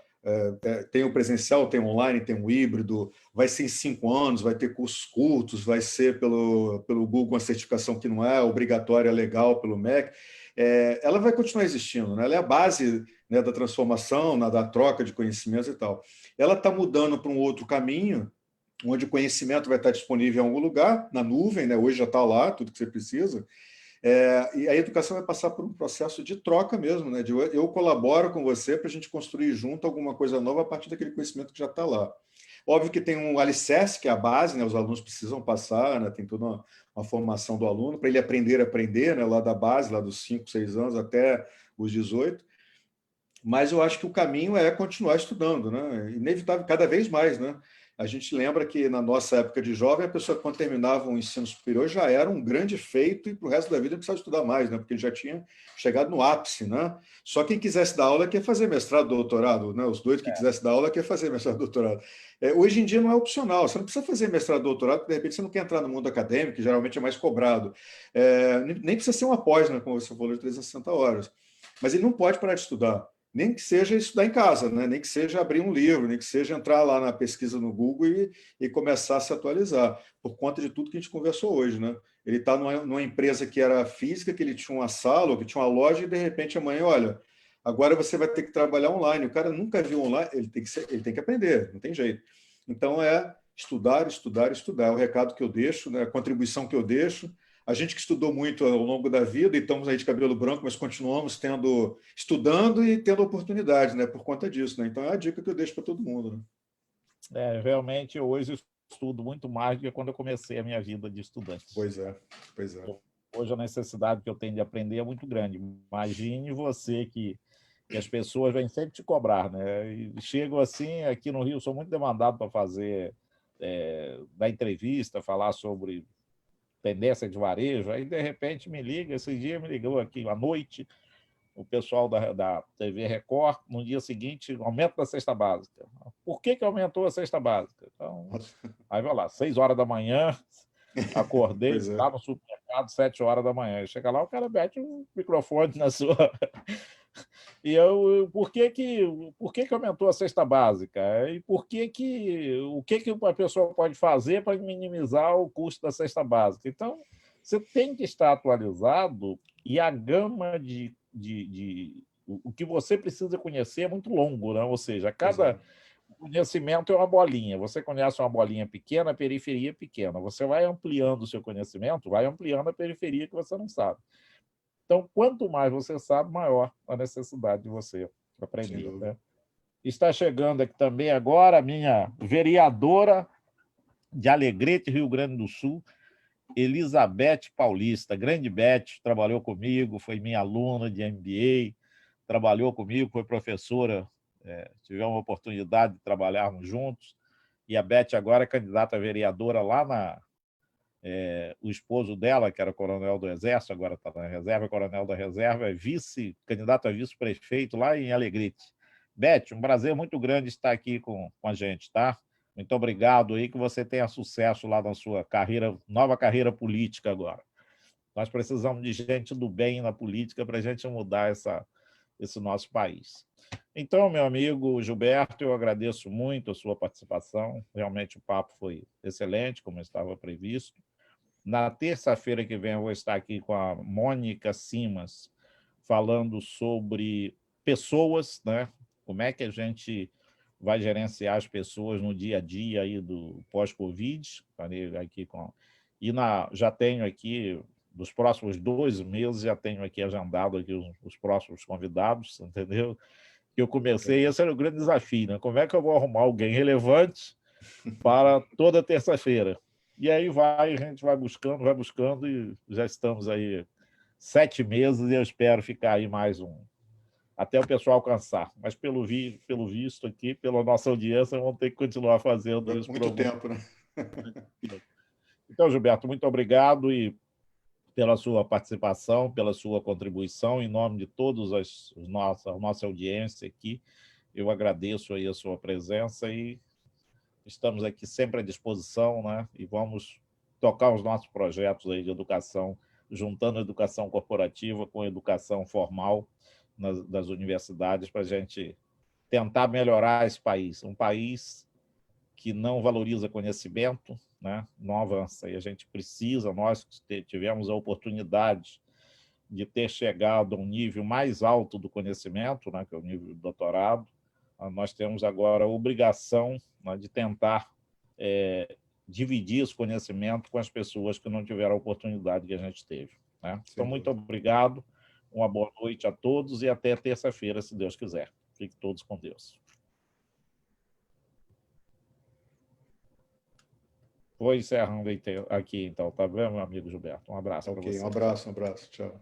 tem o presencial, tem o online, tem o híbrido, vai ser em 5 anos, vai ter cursos curtos, vai ser pelo Google uma certificação que não é obrigatória, legal pelo MEC. Ela vai continuar existindo, né? Ela é a base, né, da transformação, da troca de conhecimentos e tal. Ela está mudando para um outro caminho, onde o conhecimento vai estar disponível em algum lugar, na nuvem, né? Hoje já está lá, tudo que você precisa. E a educação vai passar por um processo de troca mesmo, né? Eu colaboro com você para a gente construir junto alguma coisa nova a partir daquele conhecimento que já está lá. Óbvio que tem um alicerce, que é a base, né? Os alunos precisam passar, né? Tem toda uma formação do aluno para ele aprender a aprender, né? Lá da base, lá dos 5, 6 anos até os 18. Mas eu acho que o caminho é continuar estudando, né? Inevitável, cada vez mais, né? A gente lembra que na nossa época de jovem, a pessoa, quando terminava o ensino superior, já era um grande feito e para o resto da vida não precisava estudar mais, né? Porque ele já tinha chegado no ápice, né? Só quem quisesse dar aula quer fazer mestrado, doutorado, né? Os doidos que quisessem dar aula quer fazer mestrado, doutorado. Hoje em dia não é opcional, você não precisa fazer mestrado, doutorado, porque de repente você não quer entrar no mundo acadêmico, que geralmente é mais cobrado. Nem precisa ser uma pós, né? Como você falou, de 360 horas. Mas ele não pode parar de estudar. Nem que seja estudar em casa, né? Nem que seja abrir um livro, nem que seja entrar lá na pesquisa no Google e começar a se atualizar, por conta de tudo que a gente conversou hoje, né? Ele está numa empresa que era física, que ele tinha uma sala, ou que tinha uma loja, e de repente amanhã, olha, agora você vai ter que trabalhar online. O cara nunca viu online, ele tem que aprender, não tem jeito. Então é estudar, estudar, estudar. É o recado que eu deixo, né? A contribuição que eu deixo. A gente que estudou muito ao longo da vida e estamos aí de cabelo branco, mas continuamos estudando e tendo oportunidade, né, por conta disso, né? Então é a dica que eu deixo para todo mundo, né? Realmente, hoje eu estudo muito mais do que quando eu comecei a minha vida de estudante. Pois é, pois é. Hoje a necessidade que eu tenho de aprender é muito grande. Imagine você que as pessoas vêm sempre te cobrar, né? E chego assim, aqui no Rio, sou muito demandado para fazer da entrevista, falar sobre tendência de varejo, aí de repente me liga, esse dia me ligou aqui à noite, o pessoal da TV Record, no dia seguinte, aumento da cesta básica. Por que aumentou a cesta básica? Então, aí vai lá, 6 horas da manhã, acordei lá no supermercado, 7 horas da manhã. Chega lá, o cara mete um microfone na sua... E por que aumentou a cesta básica? E o que uma pessoa pode fazer para minimizar o custo da cesta básica? Então, você tem que estar atualizado e a gama o que você precisa conhecer é muito longo, né? Ou seja, cada conhecimento é uma bolinha. Você conhece uma bolinha pequena, a periferia é pequena. Você vai ampliando o seu conhecimento, vai ampliando a periferia que você não sabe. Então, quanto mais você sabe, maior a necessidade de você aprender. Né? Está chegando aqui também agora a minha vereadora de Alegrete, Rio Grande do Sul, Elizabeth Paulista. Grande Beth, trabalhou comigo, foi minha aluna de MBA, trabalhou comigo, foi professora, tivemos a oportunidade de trabalharmos juntos, e a Beth agora é candidata a vereadora lá o esposo dela, que era coronel do Exército, agora está na reserva, coronel da reserva, é candidato a vice-prefeito lá em Alegrete. Beth, um prazer muito grande estar aqui com a gente, tá? Muito obrigado aí, que você tenha sucesso lá na sua nova carreira política agora. Nós precisamos de gente do bem na política para a gente mudar esse nosso país. Então, meu amigo Gilberto, eu agradeço muito a sua participação. Realmente o papo foi excelente, como estava previsto. Na terça-feira que vem eu vou estar aqui com a Mônica Simas, falando sobre pessoas, né? Como é que a gente vai gerenciar as pessoas no dia a dia aí do pós-Covid. Já tenho aqui, dos próximos 2 meses, já tenho aqui agendado aqui os próximos convidados, entendeu? Que eu comecei, esse era o grande desafio, né? Como é que eu vou arrumar alguém relevante para toda terça-feira? E aí a gente vai buscando, e já estamos aí 7 meses, e eu espero ficar aí mais até o pessoal alcançar. Mas pelo visto aqui, pela nossa audiência, vamos ter que continuar fazendo isso muito tempo, né? Então, Gilberto, muito obrigado pela sua participação, pela sua contribuição, em nome de todos a nossa audiência aqui. Eu agradeço aí a sua presença e estamos aqui sempre à disposição, né? E vamos tocar os nossos projetos aí de educação, juntando a educação corporativa com a educação formal das universidades, para a gente tentar melhorar esse país. Um país que não valoriza conhecimento, né? Não avança. E a gente precisa, nós que tivemos a oportunidade de ter chegado a um nível mais alto do conhecimento, né? Que é o nível do doutorado, nós temos agora a obrigação, né, de tentar dividir esse conhecimento com as pessoas que não tiveram a oportunidade que a gente teve. Né? Então, muito obrigado, uma boa noite a todos e até terça-feira, se Deus quiser. Fiquem todos com Deus. Vou encerrando aqui, então, tá bem, meu amigo Gilberto? Um abraço para você. Um abraço, tchau.